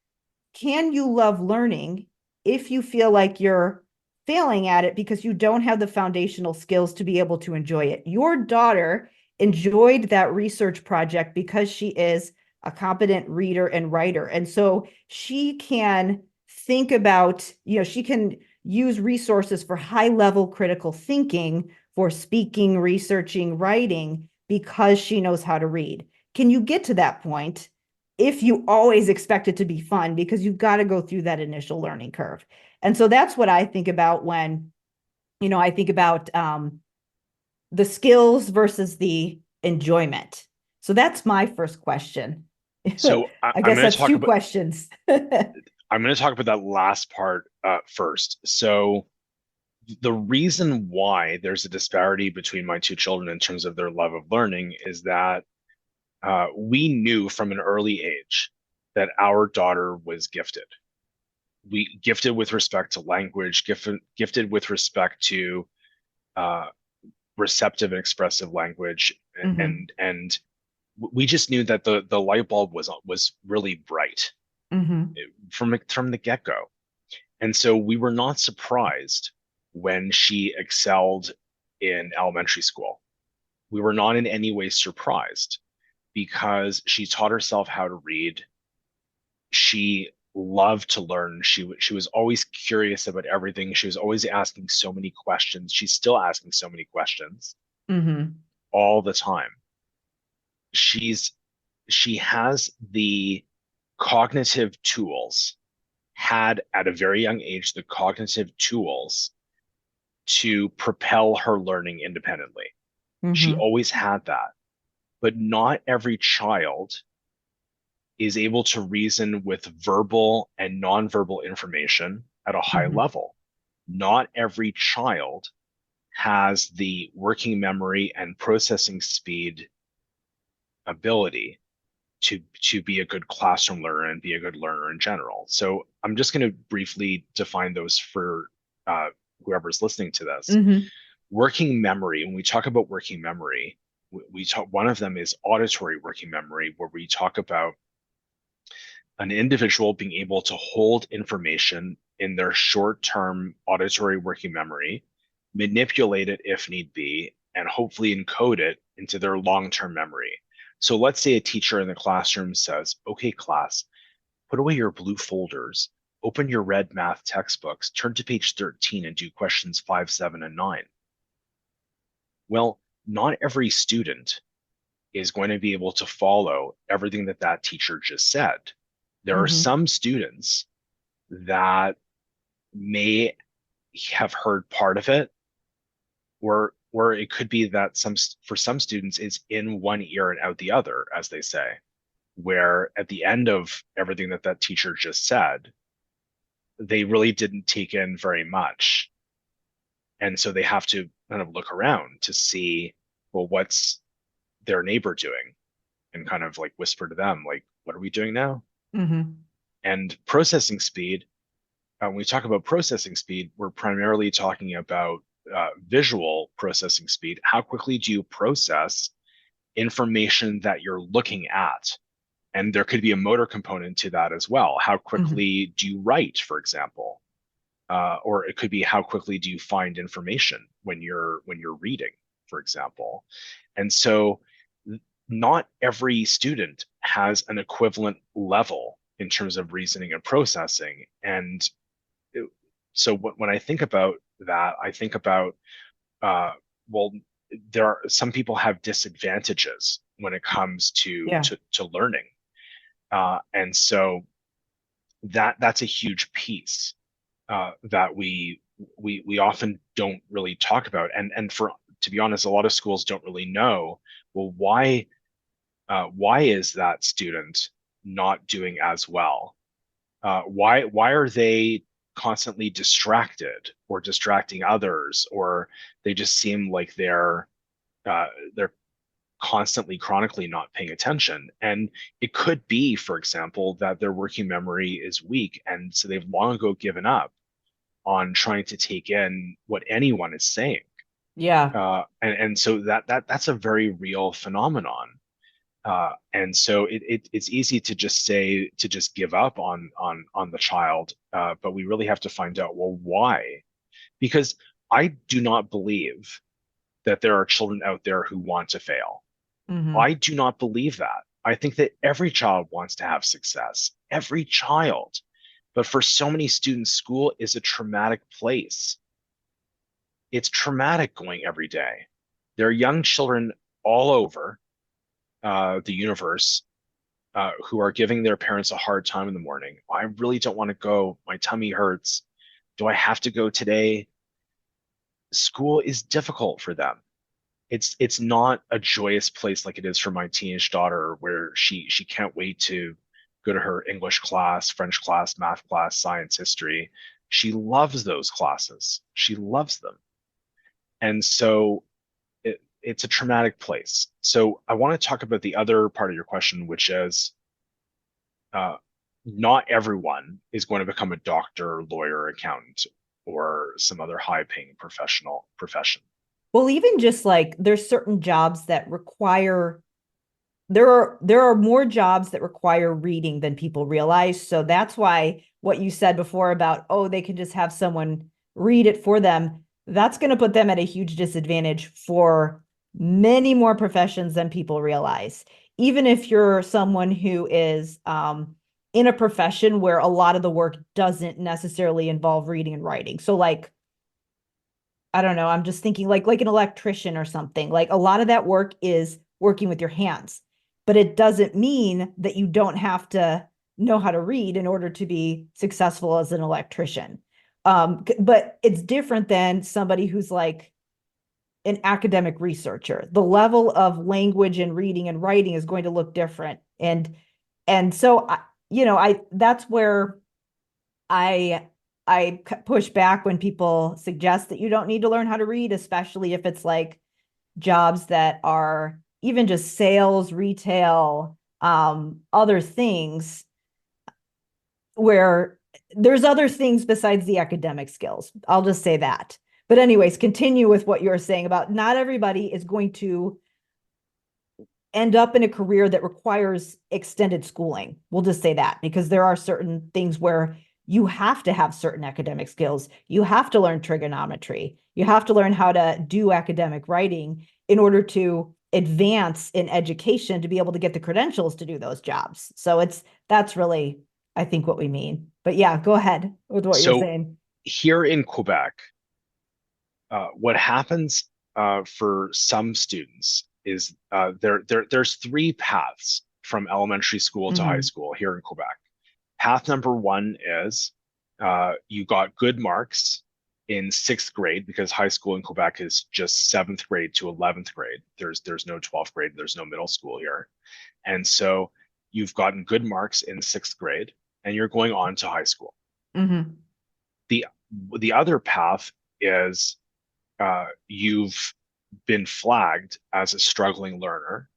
can you love learning if you feel like you're failing at it because you don't have the foundational skills to be able to enjoy it? Your daughter enjoyed that research project because she is a competent reader and writer. And so she can think about, she can use resources for high level critical thinking for speaking, researching, writing because she knows how to read. Can you get to that point if you always expect it to be fun, because you've got to go through that initial learning curve? And so that's what I think about when, I think about the skills versus the enjoyment. So that's my first question. So I I'm guess going to that's talk two about questions. that last part first. So the reason why there's a disparity between my two children in terms of their love of learning is that we knew from an early age that our daughter was gifted. We gifted with respect to language, gifted with respect to uh, receptive and expressive language, Mm-hmm. and we just knew that the light bulb was really bright Mm-hmm. from the get-go. And so we were not surprised when she excelled in elementary school. We were not in any way surprised because she taught herself how to read. She loved to learn. She was always curious about everything. She was always asking so many questions. She's still asking so many questions Mm-hmm. all the time. She's she has the cognitive tools, had at a very young age the cognitive tools to propel her learning independently. She Mm-hmm. always had that. But not every child is able to reason with verbal and nonverbal information at a high Mm-hmm. level. Not every child has the working memory and processing speed ability to be a good classroom learner and be a good learner in general. So I'm just going to briefly define those for whoever's listening to this. Mm-hmm. Working memory, when we talk about working memory, we talk, one of them is auditory working memory, where we talk about an individual being able to hold information in their short-term auditory working memory, manipulate it if need be, and hopefully encode it into their long-term memory. So let's say a teacher in the classroom says, okay, class, put away your blue folders, open your red math textbooks, turn to page 13 and do questions 5, 7, and 9. Well, not every student is going to be able to follow everything that that teacher just said. There are Mm-hmm. some students that may have heard part of it, or it could be that for some students it's in one ear and out the other, as they say, where at the end of everything that that teacher just said, they really didn't take in very much. And so they have to kind of look around to see, well, what's their neighbor doing? And kind of like whisper to them, like, what are we doing now? Mm-hmm. And processing speed, when we talk about processing speed, we're primarily talking about visual processing speed. How quickly do you process information that you're looking at? And there could be a motor component to that as well. How Mm-hmm. quickly do you write, for example? Or it could be how quickly do you find information when you're reading, for example. And so not every student has an equivalent level in terms of reasoning and processing. And so when I think about that, I think about, uh, well, there are some people have disadvantages when it comes to Yeah. to learning, and so that's a huge piece. that we often don't really talk about. And for to be honest, a lot of schools don't really know, well, why is that student not doing as well? Why are they constantly distracted or distracting others, or they just seem like they're constantly chronically not paying attention? And it could be, for example, that their working memory is weak, and so they've long ago given up on trying to take in what anyone is saying. Yeah. And so that's a very real phenomenon. And so it's easy to just say, to just give up on the child, but we really have to find out, well, why? Because I do not believe that there are children out there who want to fail. Hmm. I do not believe that. I think that every child wants to have success, every child. But for so many students, school is a traumatic place. It's traumatic going every day. There are young children all over the universe who are giving their parents a hard time in the morning. I really don't want to go. My tummy hurts. Do I have to go today? School is difficult for them. It's not a joyous place like it is for my teenage daughter, where she can't wait to go to her English class, French class, math class, science, history. She loves those classes. She loves them. And so it's a traumatic place. So I want to talk about the other part of your question, which is uh, not everyone is going to become a doctor, lawyer, accountant, or some other high-paying profession. Well, even just like there's certain jobs that require there are more jobs that require reading than people realize. So that's why what you said before about, oh, they can just have someone read it for them, that's going to put them at a huge disadvantage for many more professions than people realize. Even if you're someone who is in a profession where a lot of the work doesn't necessarily involve reading and writing. So like I don't know, I'm just thinking like an electrician or something. Like a lot of that work is working with your hands, but it doesn't mean that you don't have to know how to read in order to be successful as an electrician. But it's different than somebody who's like an academic researcher. The level of language and reading and writing is going to look different. And so I that's where I I push back when people suggest that you don't need to learn how to read, especially if it's like jobs that are even just sales, retail, other things where there's other things besides the academic skills. I'll just say that. But anyways, continue with what you're saying about not everybody is going to end up in a career that requires extended schooling. We'll just say that because there are certain things where you have to have certain academic skills. You have to learn trigonometry. You have to learn how to do academic writing in order to advance in education to be able to get the credentials to do those jobs. So that's really, I think, what we mean. But yeah, go ahead with what you're So saying. here in Quebec, what happens for some students is there's three paths from elementary school to high Mm-hmm. school here in Quebec. Path number one is you got good marks in sixth grade, because high school in Quebec is just seventh grade to 11th grade. There's no 12th grade, there's no middle school here. And so you've gotten good marks in sixth grade and you're going on to high school. Mm-hmm. The the other path is you've been flagged as a struggling learner,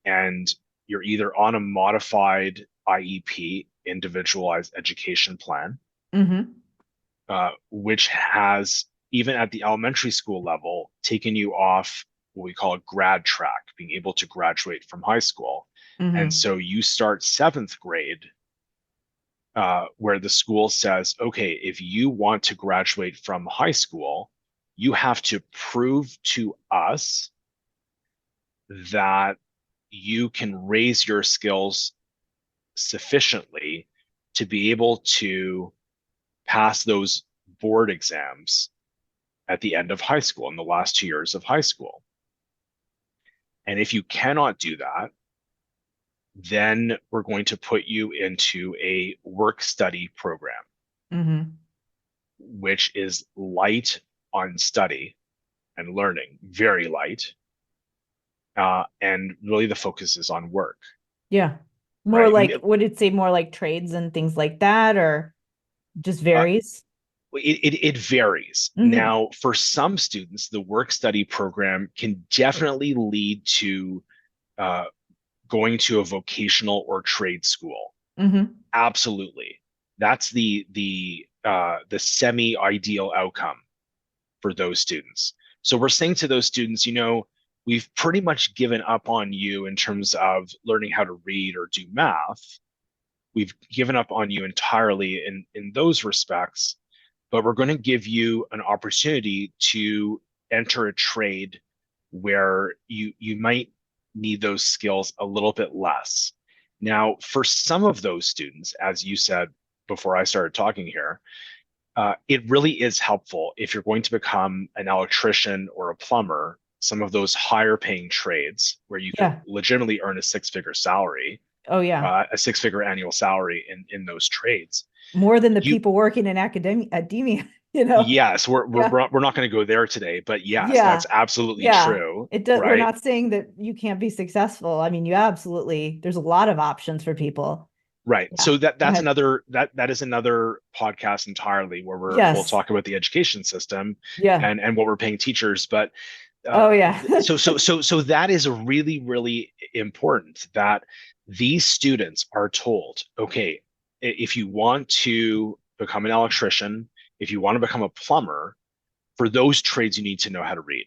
and you're either on a modified IEP, individualized education plan, Mm-hmm. which has, even at the elementary school level, taken you off what we call a grad track, being able to graduate from high school. And Mm-hmm. so you start seventh grade, where the school says, okay, if you want to graduate from high school, you have to prove to us that you can raise your skills sufficiently to be able to pass those board exams at the end of high school, in the last 2 years of high school. And if you cannot do that, then we're going to put you into a work study program. Mm-hmm. which is light on study and learning, very light. And really the focus is on work, Yeah. More right? like, would it say more like trades and things like that, or just Uh, varies? it varies. Hmm. Now, for some students, the work study program can definitely lead to uh, going to a vocational or trade school. Hmm. Absolutely. That's the semi-ideal outcome for those students. So we're saying to those students, we've pretty much given up on you in terms of learning how to read or do math. We've given up on you entirely in those respects, but we're going to give you an opportunity to enter a trade where you might need those skills a little bit less. Now, for some of those students, as you said before I started talking here, it really is helpful if you're going to become an electrician or a plumber, some of those higher paying trades where you could Yeah. legitimately earn a six-figure salary, Oh, yeah. a six-figure annual salary in those trades. More than the You people working in academia, you know? Yes, we're we're Yeah. we're not going to go there today, but yes, that's Yeah. absolutely Yeah. true, It does. We're right? not saying that you can't be successful. I mean, you absolutely, there's a lot of options for people. Right. Yeah. So that Go that's ahead. another that is another podcast entirely where we'll Yes. talk about the education system Yeah. and what we're paying teachers. But Oh, yeah. so that is really, really important that these students are told, okay, if you want to become an electrician, if you want to become a plumber, for those trades, you need to know how to read.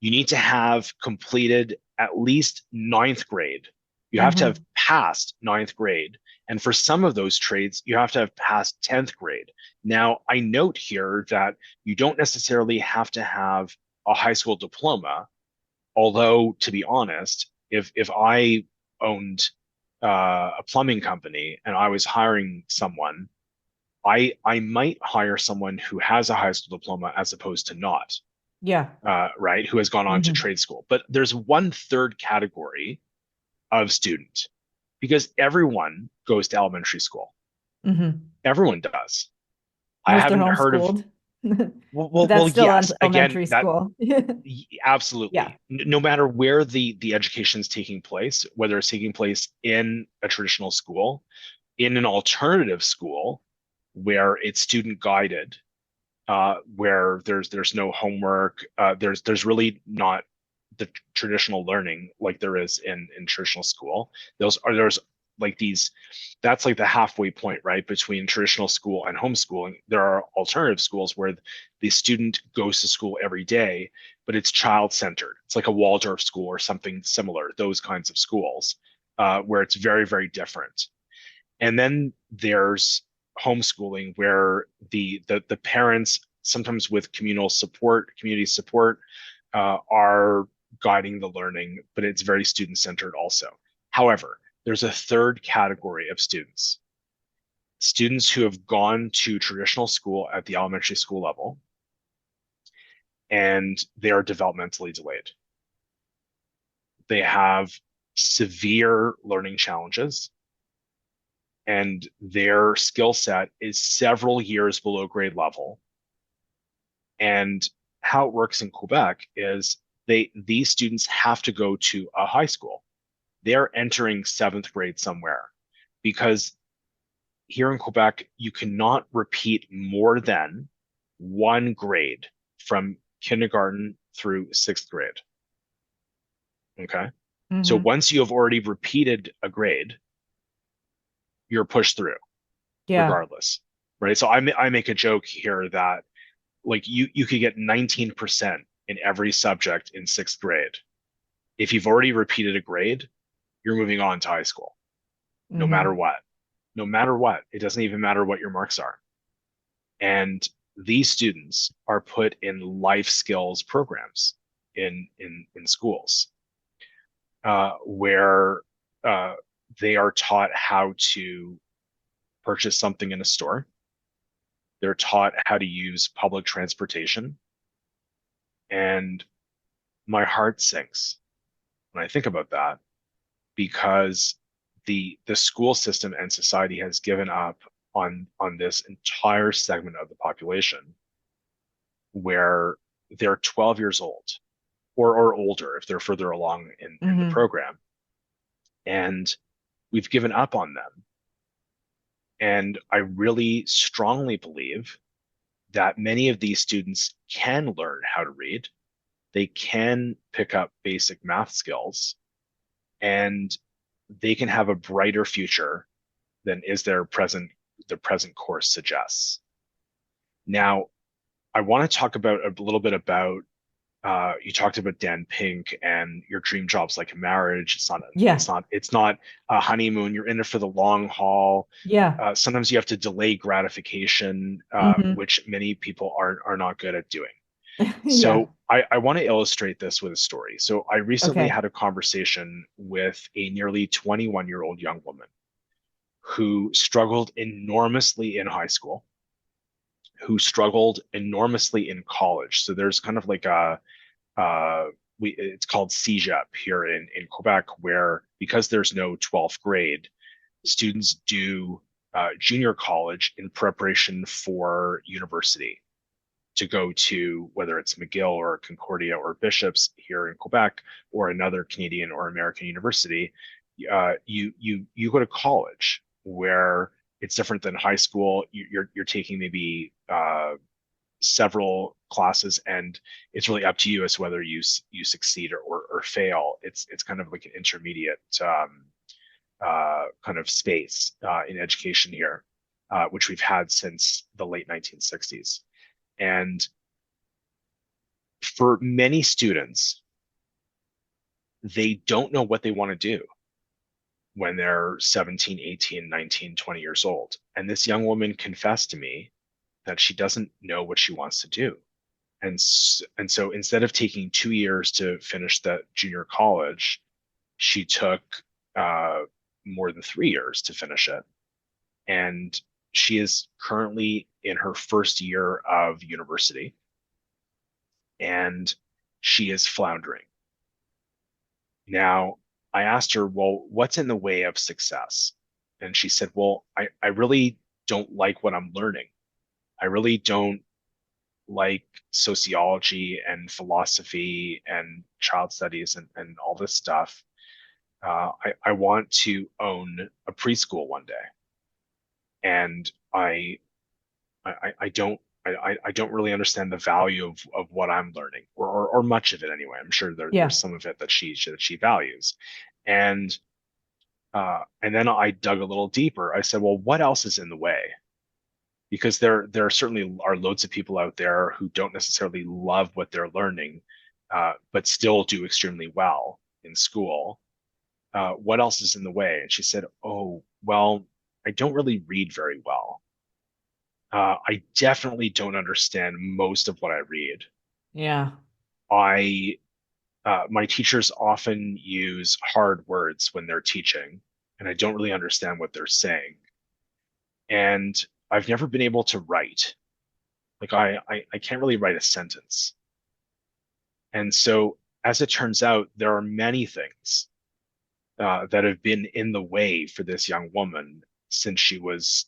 You need to have completed at least ninth grade. You have to have Hmm. passed ninth grade. And for some of those trades, you have to have passed 10th grade. Now, I note here that you don't necessarily have to have a high school diploma, although, to be honest, if I owned a plumbing company and I was hiring someone, I might hire someone who has a high school diploma as opposed to not, Yeah. right? Who has gone on to Hmm. trade school. But there's one third category of student because everyone goes to elementary school. Hmm. Everyone does. I Most are haven't heard of, homeschooled, well, but well, that's well, still yes. Again, elementary that school. Yeah. absolutely. No matter where the education is taking place, whether it's taking place in a traditional school, in an alternative school where it's student guided, where there's no homework. There's really not the traditional learning like there is in traditional school. There's like these. That's like the halfway point, right, between traditional school and homeschooling. There are alternative schools where the student goes to school every day, but it's child centered. It's like a Waldorf school or something similar. Those kinds of schools where it's very, very different. And then there's homeschooling where the parents, sometimes with community support, are guiding the learning, but it's very student centered also. However, there's a third category of students who have gone to traditional school at the elementary school level, and they are developmentally delayed. They have severe learning challenges and their skill set is several years below grade level. And how it works in Quebec is these students have to go to a high school. They're entering seventh grade somewhere because here in Quebec, you cannot repeat more than one grade from kindergarten through sixth grade. Okay. So Hmm. once you have already repeated a grade, you're pushed through Yeah. regardless. Right. So I make a joke here that like you could get 19% in every subject in sixth grade. If you've already repeated a grade, you're moving on to high school, no matter Hmm. what. No matter what. It doesn't even matter what your marks are. And these students are put in life skills programs in schools where uh, they are taught how to purchase something in a store. They're taught how to use public transportation. And my heart sinks when I think about that because the school system and society has given up on this entire segment of the population where they're 12 years old or older if they're further along in the Mm-hmm. program. And we've given up on them. And I really strongly believe that many of these students can learn how to read. They can pick up basic math skills and they can have a brighter future than is the present course suggests. Now, I want to talk about a little bit about you talked about Dan Pink and your dream job's like a marriage. Yeah. It's not a honeymoon. You're in it for the long haul. Yeah. Sometimes you have to delay gratification, Mm-hmm. which many people are not good at doing. Yeah. So I want to illustrate this with a story. So I recently Okay. had a conversation with a nearly 21-year-old young woman who struggled enormously in high school, who struggled enormously in college. So there's kind of like a it's called CEGEP here in Quebec, where because there's no 12th grade, students do junior college in preparation for university to go to whether it's McGill or Concordia or Bishops here in Quebec or another Canadian or American university. You go to college where it's different than high school. You're taking maybe several classes, and it's really up to you as to whether you succeed or fail. It's kind of like an intermediate kind of space in education here, which we've had since the late 1960s. And for many students, they don't know what they want to do when they're 17, 18, 19, 20 years old. And this young woman confessed to me that she doesn't know what she wants to do. And so instead of taking 2 years to finish that junior college, she took uh, more than 3 years to finish it. And she is currently in her first year of university, and she is floundering. Now, I asked her, well, what's in the way of success? And she said, well, I really don't like what I'm learning. I really don't like sociology and philosophy and child studies and all this stuff. I want to own a preschool one day. And I don't I don't really understand the value of what I'm learning or much of it anyway. I'm sure Yeah. there's some of it that she values. And then I dug a little deeper. I said, well, what else is in the way? Because there certainly are loads of people out there who don't necessarily love what they're learning, but still do extremely well in school. What else is in the way? And she said, oh, well, I don't really read very well. I definitely don't understand most of what I read. Yeah. I My teachers often use hard words when they're teaching, and I don't really understand what they're saying. And I've never been able to write. Like I can't really write a sentence. And so, as it turns out, there are many things that have been in the way for this young woman since she was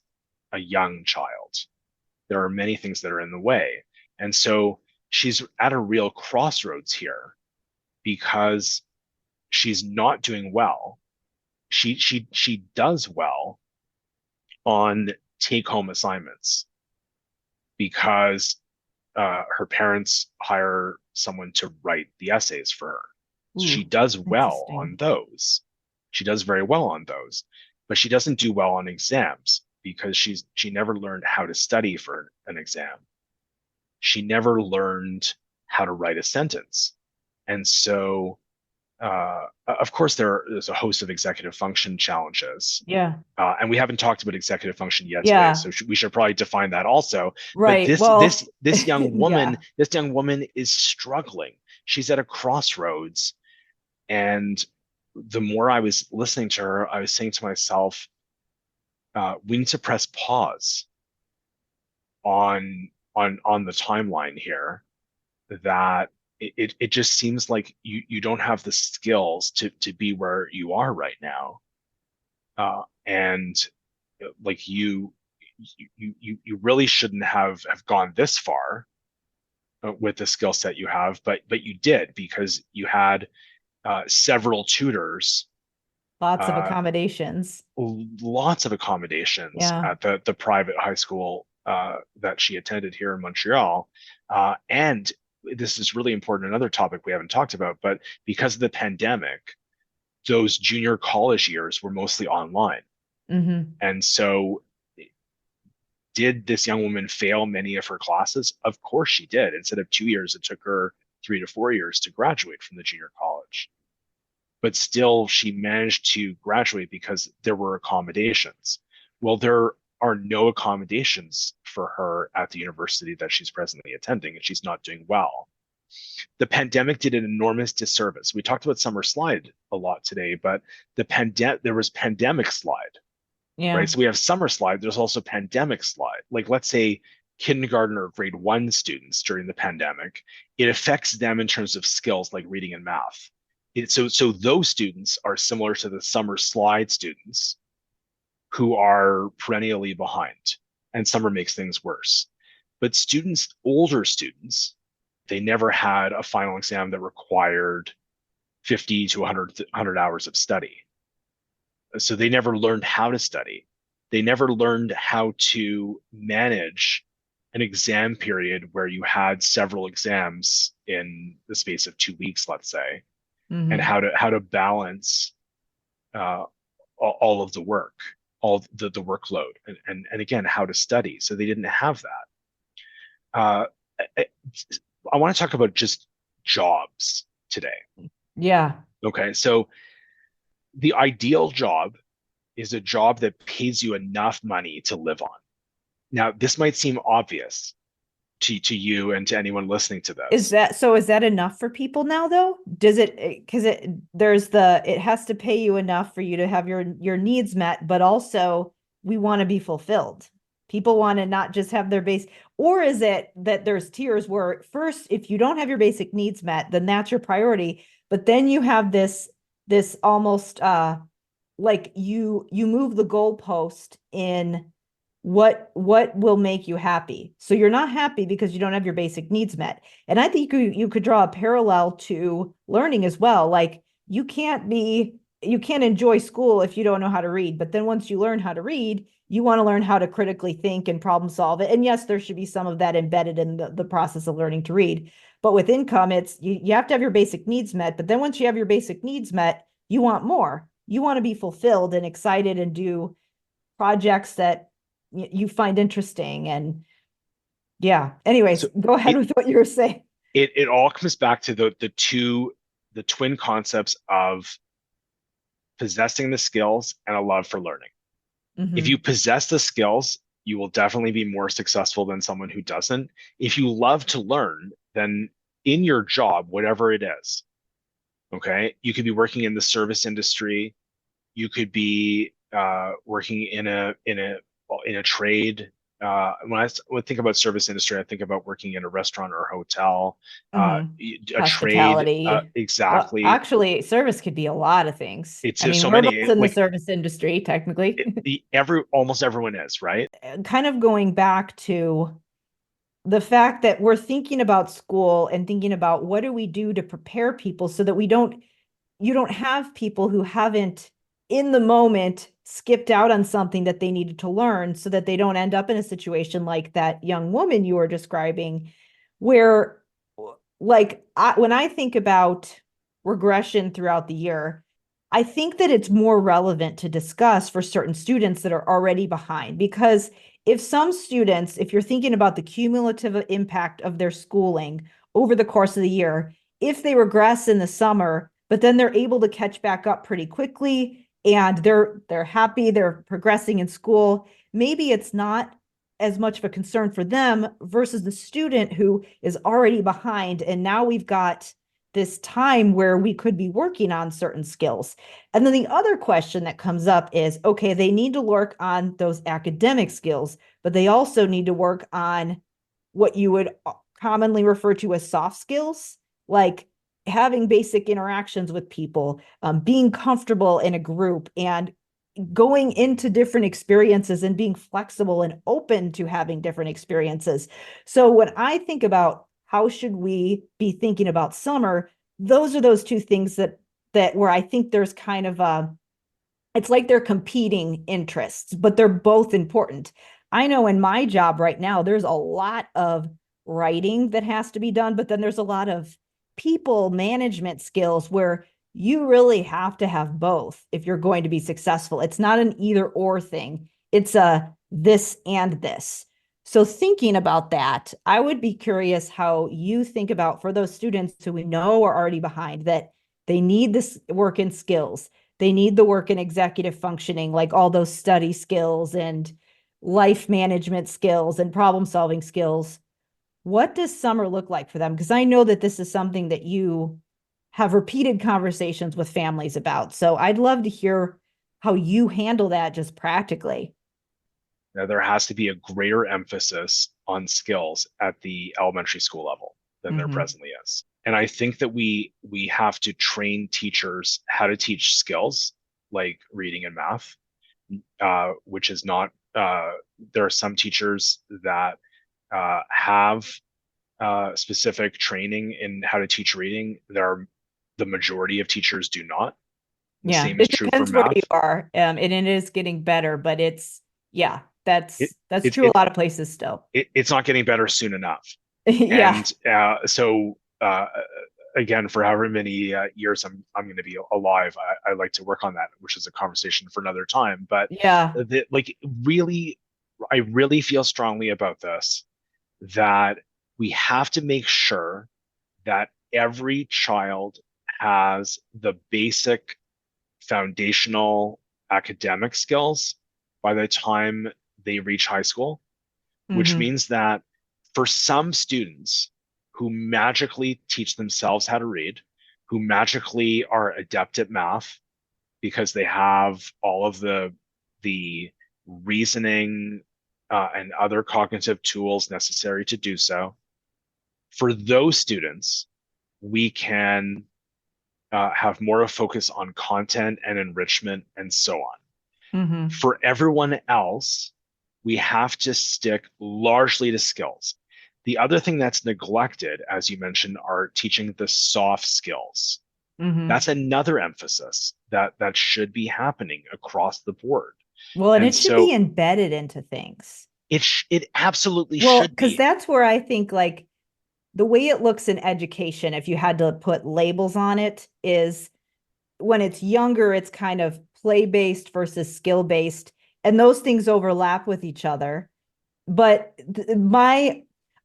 a young child. There are many things that are in the way. And so she's at a real crossroads here because she's not doing well. She does well on take home assignments because her parents hire someone to write the essays for her. She Ooh, does well interesting. on those. She does very well on those, but she doesn't do well on exams because she never learned how to study for an exam. She never learned how to write a sentence. And so, of course, there's a host of executive function challenges. Yeah. And we haven't talked about executive function yet today, Yeah. so we should probably define that also. But Right. Well, yeah. this young woman is struggling. She's at a crossroads, and the more I was listening to her, I was saying to myself, we need to press pause on the timeline here. That it just seems like you don't have the skills to be where you are right now, and like you really shouldn't have gone this far with the skill set you have, but you did because you had several tutors, Lots of uh, accommodations. lots of accommodations Yeah. at the private high school that she attended here in Montreal. And this is really important, another topic we haven't talked about, but because of the pandemic, those junior college years were mostly online. Hmm. And so, did this young woman fail many of her classes? Of course she did. Instead of 2 years, it took her 3 to 4 years to graduate from the junior college. But still, she managed to graduate because there were accommodations. Well, there are no accommodations for her at the university that she's presently attending, and she's not doing well. The pandemic did an enormous disservice. We talked about summer slide a lot today, but there was pandemic slide, Yeah. right? So we have summer slide. There's also pandemic slide. Like, let's say kindergarten or grade one students during the pandemic, it affects them in terms of skills like reading and math. So those students are similar to the summer slide students who are perennially behind, and summer makes things worse. But older students, they never had a final exam that required 50 to 100 hours of study. So they never learned how to study. They never learned how to manage an exam period where you had several exams in the space of 2 weeks, let's say, and Hmm. how to balance uh, all of the work, all the workload, and again how to study. So they didn't have that. I, I want to talk about just jobs today. Yeah. Okay, so the ideal job is a job that pays you enough money to live on. Now, this might seem obvious to you and to anyone listening to Is this. that so? Is that enough for people now, though? Does it, because it has to pay you enough for you to have your needs met, but also we want to be fulfilled. People want to not just have their base, or is it that there's tiers where first, if you don't have your basic needs met, then that's your priority, but then you have this almost like you move the goalpost in what will make you happy. So you're not happy because you don't have your basic needs met. And I think you could draw a parallel to learning as well. Like you can't enjoy school if you don't know how to read. But then once you learn how to read, you want to learn how to critically think and problem solve it. And yes, there should be some of that embedded in the process of learning to read. But with income, it's you have to have your basic needs met. But then once you have your basic needs met, you want more. You want to be fulfilled and excited and do projects that you find interesting. And yeah, anyways, So go ahead it with what you were saying. it all comes back to the twin concepts of possessing the skills and a love for learning. If you Mm-hmm. possess the skills, you will definitely be more successful than someone who doesn't. If you love to learn, then in your job, whatever it is, okay, you could be working in the service industry, you could be working in a trade. When I would think about service industry, I think about working in a restaurant or a hotel, Mm-hmm. a trade. Hospitality. Well, Exactly. actually, service could be a lot of things. It's I mean, so we're both many in the like service industry, technically. every almost everyone is, right. Kind of going back to the fact that we're thinking about school and thinking about what do we do to prepare people so that you don't have people who haven't in the moment skipped out on something that they needed to learn so that they don't end up in a situation like that young woman you were describing where when I think about regression throughout the year, I think that it's more relevant to discuss for certain students that are already behind because if you're thinking about the cumulative impact of their schooling over the course of the year, if they regress in the summer, but then they're able to catch back up pretty quickly and they're happy, they're progressing in school, maybe it's not as much of a concern for them versus the student who is already behind. And now we've got this time where we could be working on certain skills. And then the other question that comes up is, okay, they need to work on those academic skills, but they also need to work on what you would commonly refer to as soft skills, like having basic interactions with people, being comfortable in a group and going into different experiences and being flexible and open to having different experiences. So when I think about how should we be thinking about summer, those are those two things that where I think there's kind of a, it's like they're competing interests, but they're both important. I know in my job right now, there's a lot of writing that has to be done, but then there's a lot of people management skills where you really have to have both if you're going to be successful. It's not an either or thing, it's a this and this. So, thinking about that, I would be curious how you think about for those students who we know are already behind that they need this work in skills, they need the work in executive functioning, like all those study skills and life management skills and problem solving skills. What does summer look like for them? Because I know that this is something that you have repeated conversations with families about. So I'd love to hear how you handle that just practically. Now, there has to be a greater emphasis on skills at the elementary school level than there Mm-hmm. presently is. And I think that we have to train teachers how to teach skills like reading and math, which is not. There are some teachers that have specific training in how to teach reading. The majority of teachers do not. The Yeah, same is it true for depends where you math. are, and it is getting better, but it's yeah, It, that's it, true a it, lot of places still. it's not getting better soon enough. Yeah. And so again, for however many years I'm going to be alive, I like to work on that, which is a conversation for another time. But Yeah. like really, I really feel strongly about this, that we have to make sure that every child has the basic foundational academic skills by the time they reach high school, which Mm-hmm. means that for some students who magically teach themselves how to read, who magically are adept at math because they have all of the reasoning and other cognitive tools necessary to do so, for those students, we can have more of a focus on content and enrichment and so on. Mm-hmm. For everyone else, we have to stick largely to skills. The other thing that's neglected, as you mentioned, are teaching the soft skills. Mm-hmm. That's another emphasis that should be happening across the board. Well, and And it should be so embedded into things. it absolutely Well, should because be. that's where I think like the way it looks in education, if you had to put labels on it, is when it's younger, it's kind of play based versus skill based, and those things overlap with each other. But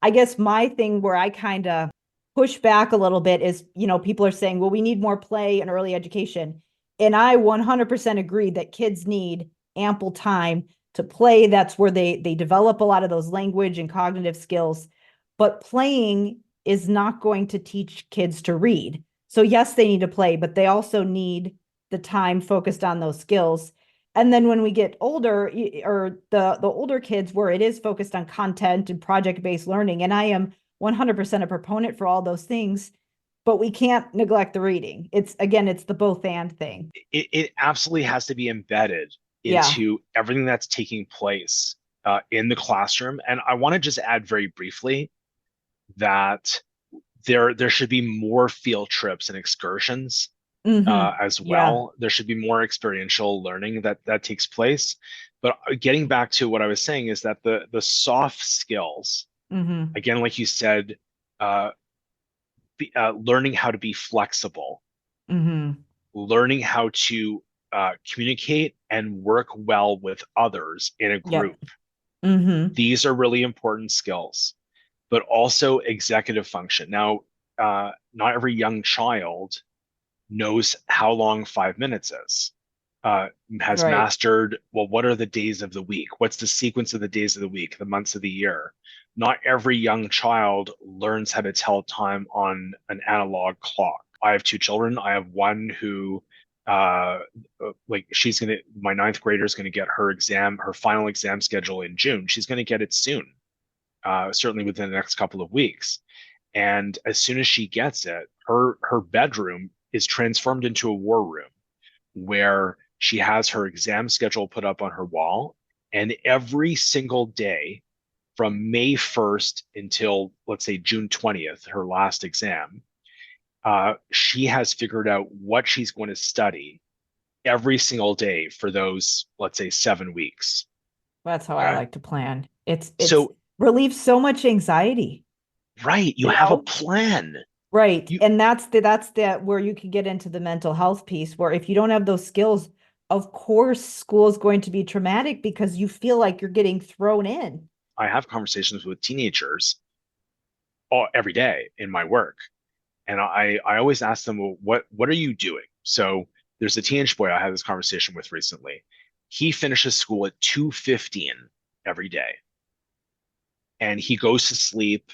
I guess my thing where I kind of push back a little bit is, people are saying, well, we need more play and early education. And I 100% agree that kids need ample time to play. That's where they develop a lot of those language and cognitive skills. But playing is not going to teach kids to read. So yes, they need to play, but they also need the time focused on those skills. And then when we get older, or the older kids, where it is focused on content and project-based learning, and I am 100% a proponent for all those things, but we can't neglect the reading. It's again, it's the both and thing. It absolutely has to be embedded Yeah. into everything that's taking place in the classroom. And I want to just add very briefly that there should be more field trips and excursions Mm-hmm. as Yeah. well. There should be more experiential learning that takes place. But getting back to what I was saying is that the soft skills, Mm-hmm. again, like you said, uh, learning how to be flexible, Mm-hmm. learning how to communicate and work well with others in a Yep. group. Mm-hmm. These are really important skills, but also executive function. Now, not every young child knows how long 5 minutes is, has Right. mastered, well, what are the days of the week? What's the sequence of the days of the week, the months of the year? Not every young child learns how to tell time on an analog clock. I have two children. I have one who, like, my ninth grader is going to get her final exam schedule in June. She's going to get it soon, certainly within the next couple of weeks. And as soon as she gets it, her bedroom is transformed into a war room where She has her exam schedule put up on her wall, and every single day from May 1st until, let's say, June 20th, her last exam, she has figured out what she's going to study every single day for those, let's say, 7 weeks. That's how I Okay. like to plan. It's So, relieves so much anxiety, right, you you have a know? plan. Right. You, And that's where you can get into the mental health piece, where if you don't have those skills, of course, school is going to be traumatic because you feel like you're getting thrown in. I have conversations with teenagers every day in my work, and I always ask them, well, what are you doing? So there's a teenage boy I had this conversation with recently. He finishes school at 2:15 every day, and he goes to sleep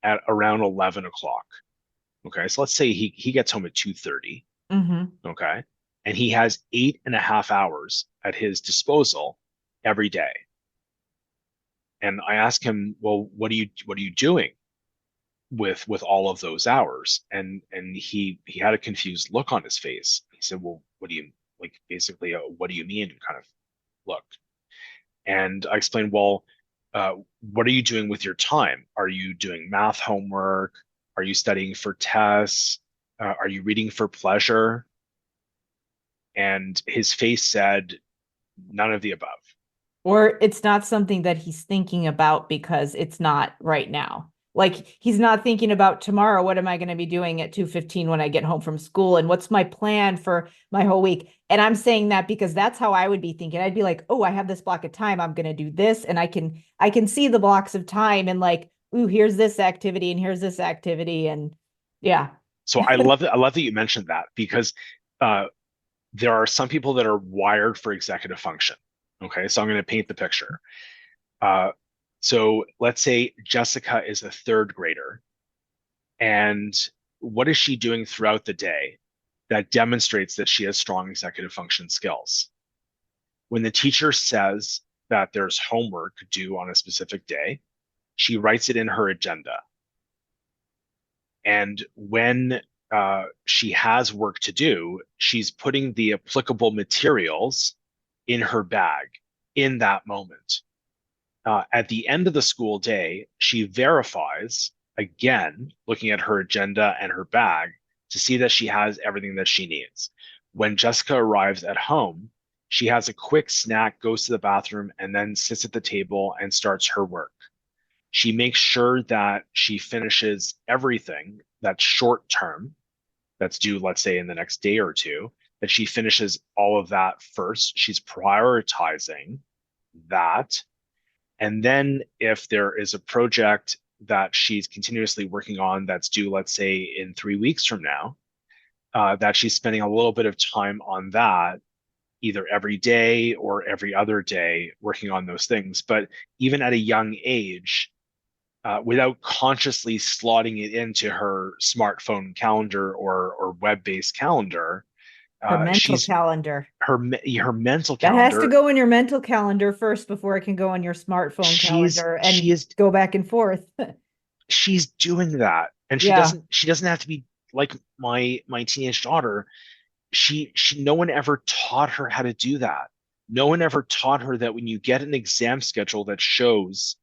at around 11 o'clock. Okay, so let's say he gets home at 2:30. Mm-hmm. Okay, and he has 8.5 hours at his disposal every day. And I ask him, well, what are you doing with all of those hours? And he had a confused look on his face. He said, well, what do you like? Basically, what do you mean? Kind of look. And I explained, well, uh, what are you doing with your time? Are you doing math homework? Are you studying for tests? Are you reading for pleasure? And his face said, none of the above. Or it's not something that he's thinking about because it's not right now. Like he's not thinking about tomorrow, what am I going to be doing at 2:15 when I get home from school and what's my plan for my whole week? And I'm saying that because that's how I would be thinking. I'd be like, "Oh, I have this block of time. I'm going to do this." And I can see the blocks of time and like, "Ooh, here's this activity and here's this activity." And yeah. So I love that you mentioned that because uh, there are some people that are wired for executive function. Okay, so I'm going to paint the picture. Uh, so let's say Jessica is a third grader, and what is she doing throughout the day that demonstrates that she has strong executive function skills? When the teacher says that there's homework due on a specific day, she writes it in her agenda. And when she has work to do, she's putting the applicable materials in her bag in that moment. At the end of the school day, she verifies again, looking at her agenda and her bag to see that she has everything that she needs. When Jessica arrives at home, she has a quick snack, goes to the bathroom, and then sits at the table and starts her work. She makes sure that she finishes everything that's short term, that's due, let's say, in the next day or two, that she finishes all of that first. She's prioritizing that. And then if there is a project that she's continuously working on that's due, let's say, in 3 weeks from now, that she's spending a little bit of time on that, either every day or every other day, working on those things. But even at a young age, without consciously slotting it into her smartphone calendar or web-based calendar, Her mental she's calendar. her mental That has to calendar. go in your mental calendar first before it can go on your smartphone She's calendar she and is go back and forth. she's doing that, and she Yeah. doesn't she doesn't have to be like my teenage daughter. She no one ever taught her how to do that. No one ever taught her that when you get an exam schedule that shows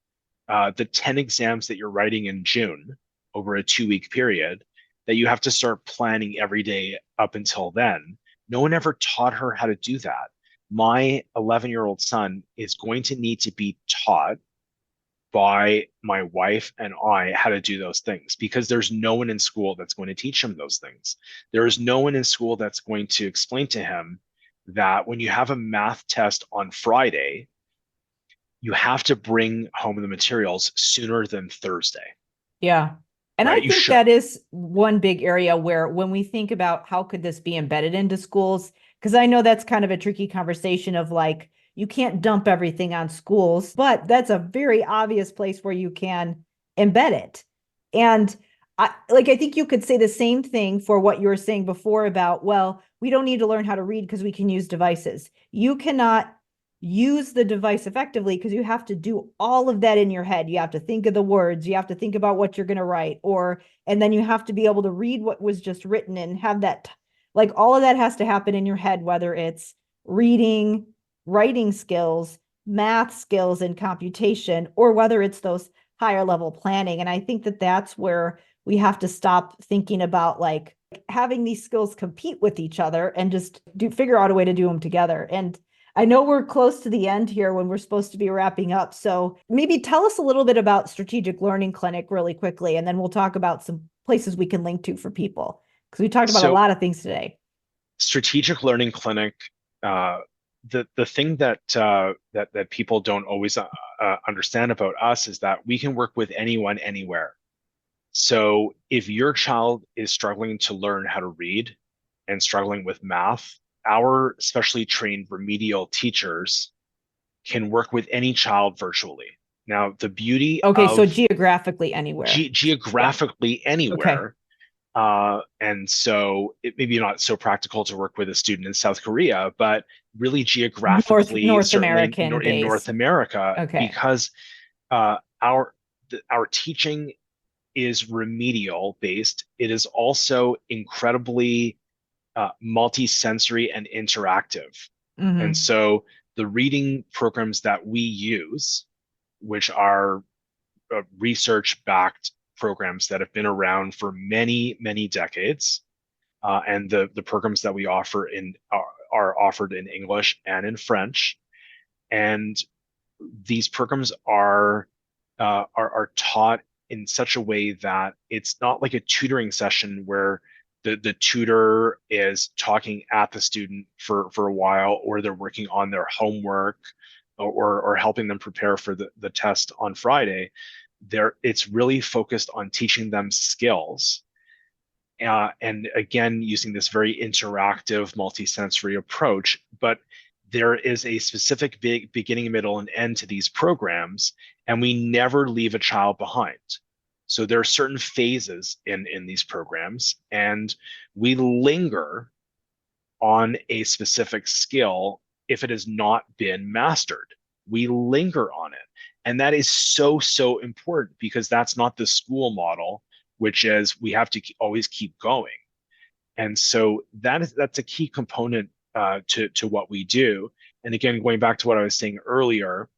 the 10 exams that you're writing in June over a 2 week period, that you have to start planning every day up until then. No one ever taught her how to do that. My 11-year-old son is going to need to be taught by my wife and I how to do those things because there's no one in school that's going to teach him those things. There is no one in school that's going to explain to him that when you have a math test on Friday, you have to bring home the materials sooner than Thursday, Yeah. And I right? You think should. that is one big area where when we think about how could this be embedded into schools, because I know that's kind of a tricky conversation of like, you can't dump everything on schools, but that's a very obvious place where you can embed it. And I think you could say the same thing for what you were saying before about, well, we don't need to learn how to read because we can use devices. You cannot use the device effectively because you have to do all of that in your head. You have to think of the words, you have to think about what you're going to write, and then you have to be able to read what was just written and have that, like all of that has to happen in your head, whether it's reading, writing skills, math skills, and computation, or whether it's those higher level planning. And I think that that's where we have to stop thinking about like having these skills compete with each other and just figure out a way to do them together. And I know we're close to the end here when we're supposed to be wrapping up. So maybe tell us a little bit about Strategic Learning Clinic really quickly, and then we'll talk about some places we can link to for people, because we talked about a So lot of things today. Strategic Learning Clinic, the thing that people don't always understand about us is that we can work with anyone anywhere. So if your child is struggling to learn how to read and struggling with math, our specially trained remedial teachers can work with any child virtually. Now, the beauty Okay, so of geographically anywhere. Yeah. geographically Okay. anywhere, and so it may be not so practical to work with a student in South Korea, but really geographically, North certainly American in North based. America, Okay. because our teaching is remedial based. It is also incredibly multi-sensory and interactive. And Mm-hmm. so the reading programs that we use, which are research-backed programs that have been around for many, many decades, and the programs that we offer are offered in English and in French. And these programs are taught in such a way that it's not like a tutoring session where the tutor is talking at the student for a while, or they're working on their homework, or helping them prepare for the test on Friday. It's really focused on teaching them skills, and again, using this very interactive, multisensory approach. But there is a specific big beginning, middle, and end to these programs, and we never leave a child behind. So there are certain phases in these programs, and we linger on a specific skill if it has not been mastered. We linger on it. And that is so, so important, because that's not the school model, which is we have to always keep going. And so that's a key component to what we do. And again, going back to what I was saying earlier,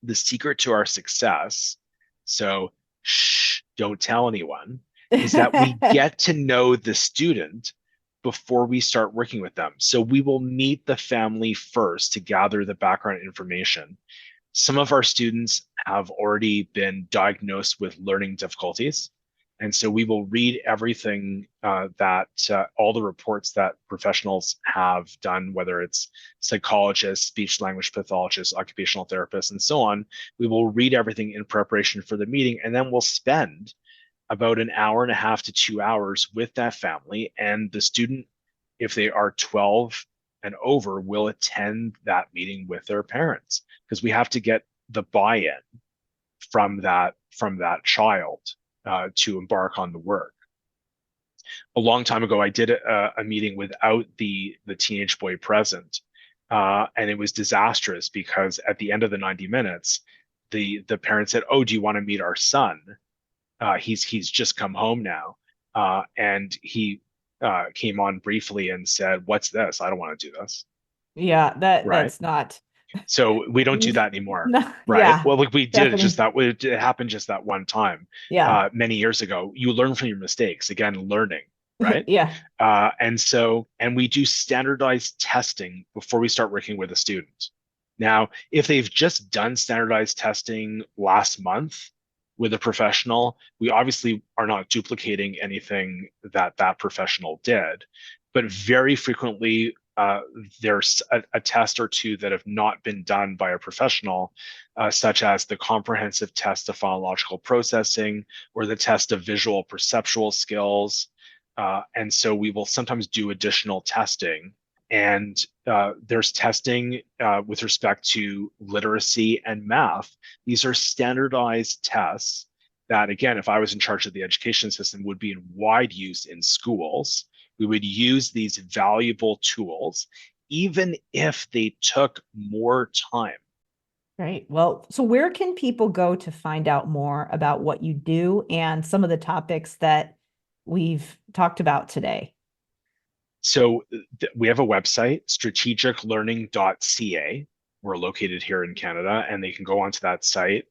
the secret to our success, so shh, don't tell anyone, is that we get to know the student before we start working with them. So we will meet the family first to gather the background information. Some of our students have already been diagnosed with learning difficulties. And so we will read everything that all the reports that professionals have done, whether it's psychologists, speech language pathologists, occupational therapists, and so on. We will read everything in preparation for the meeting, and then we'll spend about an hour and a half to 2 hours with that family. And the student, if they are 12 and over, will attend that meeting with their parents, because we have to get the buy-in from that child to embark on the work. A long time ago, I did a meeting without the teenage boy present, and it was disastrous, because at the end of the 90 minutes, the parent said, "Oh, do you want to meet our son? He's just come home now," and he came on briefly and said, "What's this? I don't want to do this." Yeah, Right. that's not. So we don't do that anymore, No, right? yeah, Well, like we did it just definitely. that way. It happened just that one time, Yeah. many years ago. You learn from your mistakes. Again, learning, right? Yeah. And we do standardized testing before we start working with a student. Now, if they've just done standardized testing last month with a professional, we obviously are not duplicating anything that professional did. But very frequently, there's a test or two that have not been done by a professional, such as the comprehensive test of phonological processing, or the test of visual perceptual skills. And so we will sometimes do additional testing. And there's testing with respect to literacy and math. These are standardized tests that, again, if I was in charge of the education system, would be in wide use in schools. We would use these valuable tools, even if they took more time. Right. Well, so where can people go to find out more about what you do and some of the topics that we've talked about today? So we have a website, strategiclearning.ca. We're located here in Canada, and they can go onto that site.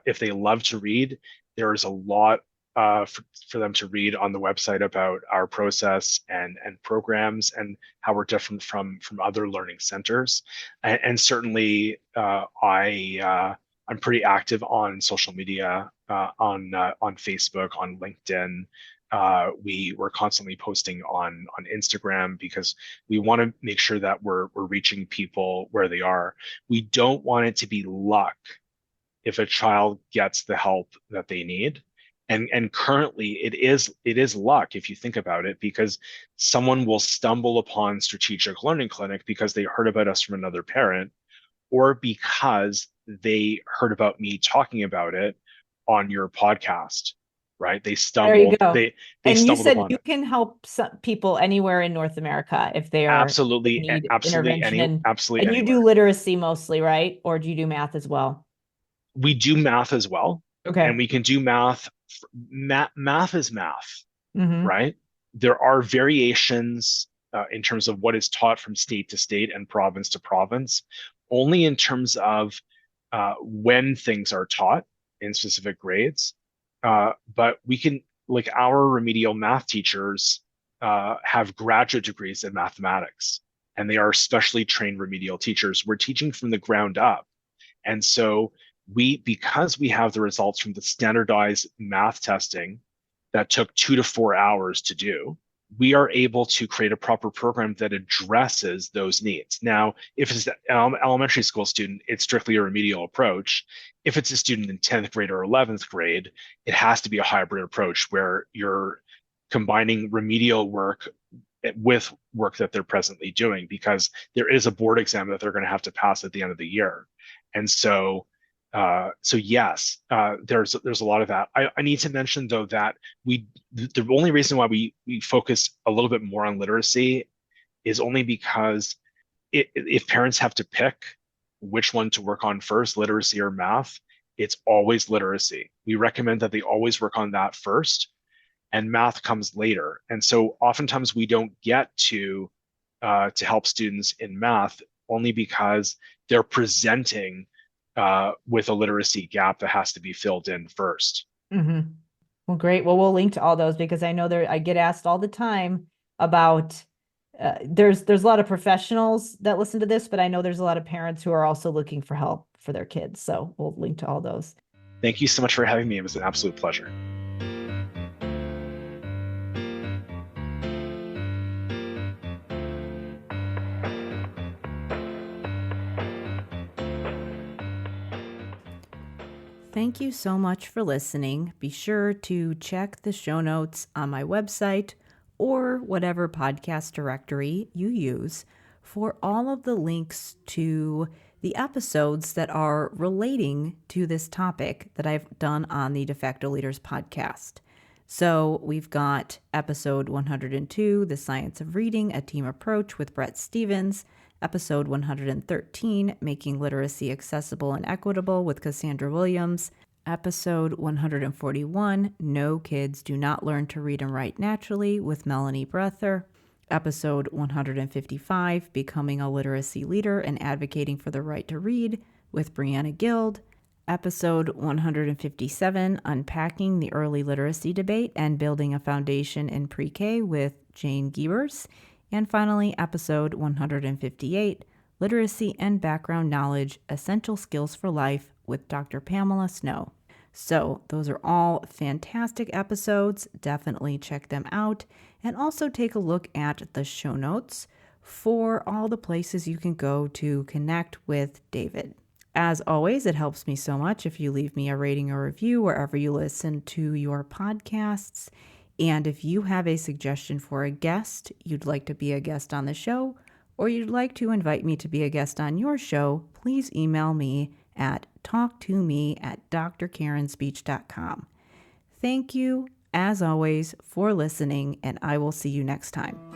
If they love to read, there's a lot for them to read on the website about our process and programs and how we're different from other learning centers. And certainly, I'm pretty active on social media, on Facebook, on LinkedIn. We're constantly posting on Instagram because we want to make sure that we're reaching people where they are. We don't want it to be luck if a child gets the help that they need. And currently it is luck if you think about it, because someone will stumble upon Strategic Learning Clinic because they heard about us from another parent, or because they heard about me talking about it on your podcast, right? There you go. They And you stumbled said upon you it. can help some people anywhere in North America if they Absolutely, need absolutely intervention, absolutely and you do anywhere. literacy mostly, right? Or do you do math as well? We do math as well, and Okay. we can do math. Math is math, Mm-hmm. right? There are variations in terms of what is taught from state to state and province to province, only in terms of when things are taught in specific grades. But we can, like, our remedial math teachers have graduate degrees in mathematics, and they are specially trained remedial teachers. We're teaching from the ground up. And so because we have the results from the standardized math testing that took 2 to 4 hours to do, we are able to create a proper program that addresses those needs. Now, if it's an elementary school student, it's strictly a remedial approach. If it's a student in 10th grade or 11th grade, it has to be a hybrid approach where you're combining remedial work with work that they're presently doing, because there is a board exam that they're going to have to pass at the end of the year. And so yes, there's a lot of that. I need to mention though that the only reason why we focus a little bit more on literacy is only because if parents have to pick which one to work on first, literacy or math, it's always literacy. We recommend that they always work on that first, and math comes later. And so oftentimes we don't get to help students in math only because they're presenting with a literacy gap that has to be filled in first. Mm-hmm. Well, great. Well, we'll link to all those because I know I get asked all the time about there's a lot of professionals that listen to this, but I know there's a lot of parents who are also looking for help for their kids. So we'll link to all those. Thank you so much for having me. It was an absolute pleasure. Thank you so much for listening. Be sure to check the show notes on my website or whatever podcast directory you use for all of the links to the episodes that are relating to this topic that I've done on the De Facto Leaders podcast. So we've got episode 102, The Science of Reading, a Team Approach with Brett Stevens, episode 113, Making Literacy Accessible and Equitable with Cassandra Williams, episode 141, No Kids Do Not Learn to Read and Write Naturally with Melanie Breather, episode 155, Becoming a Literacy Leader and Advocating for the Right to Read with Brianna Guild, episode 157, Unpacking the Early Literacy Debate and Building a Foundation in Pre-K with Jane Giebers, and finally, episode 158, Literacy and Background Knowledge, Essential Skills for Life with Dr. Pamela Snow. So those are all fantastic episodes. Definitely check them out. And also take a look at the show notes for all the places you can go to connect with David. As always, it helps me so much if you leave me a rating or review wherever you listen to your podcasts. And if you have a suggestion for a guest, you'd like to be a guest on the show, or you'd like to invite me to be a guest on your show, please email me at talktome@drkarenspeech.com. Thank you, as always, for listening, and I will see you next time.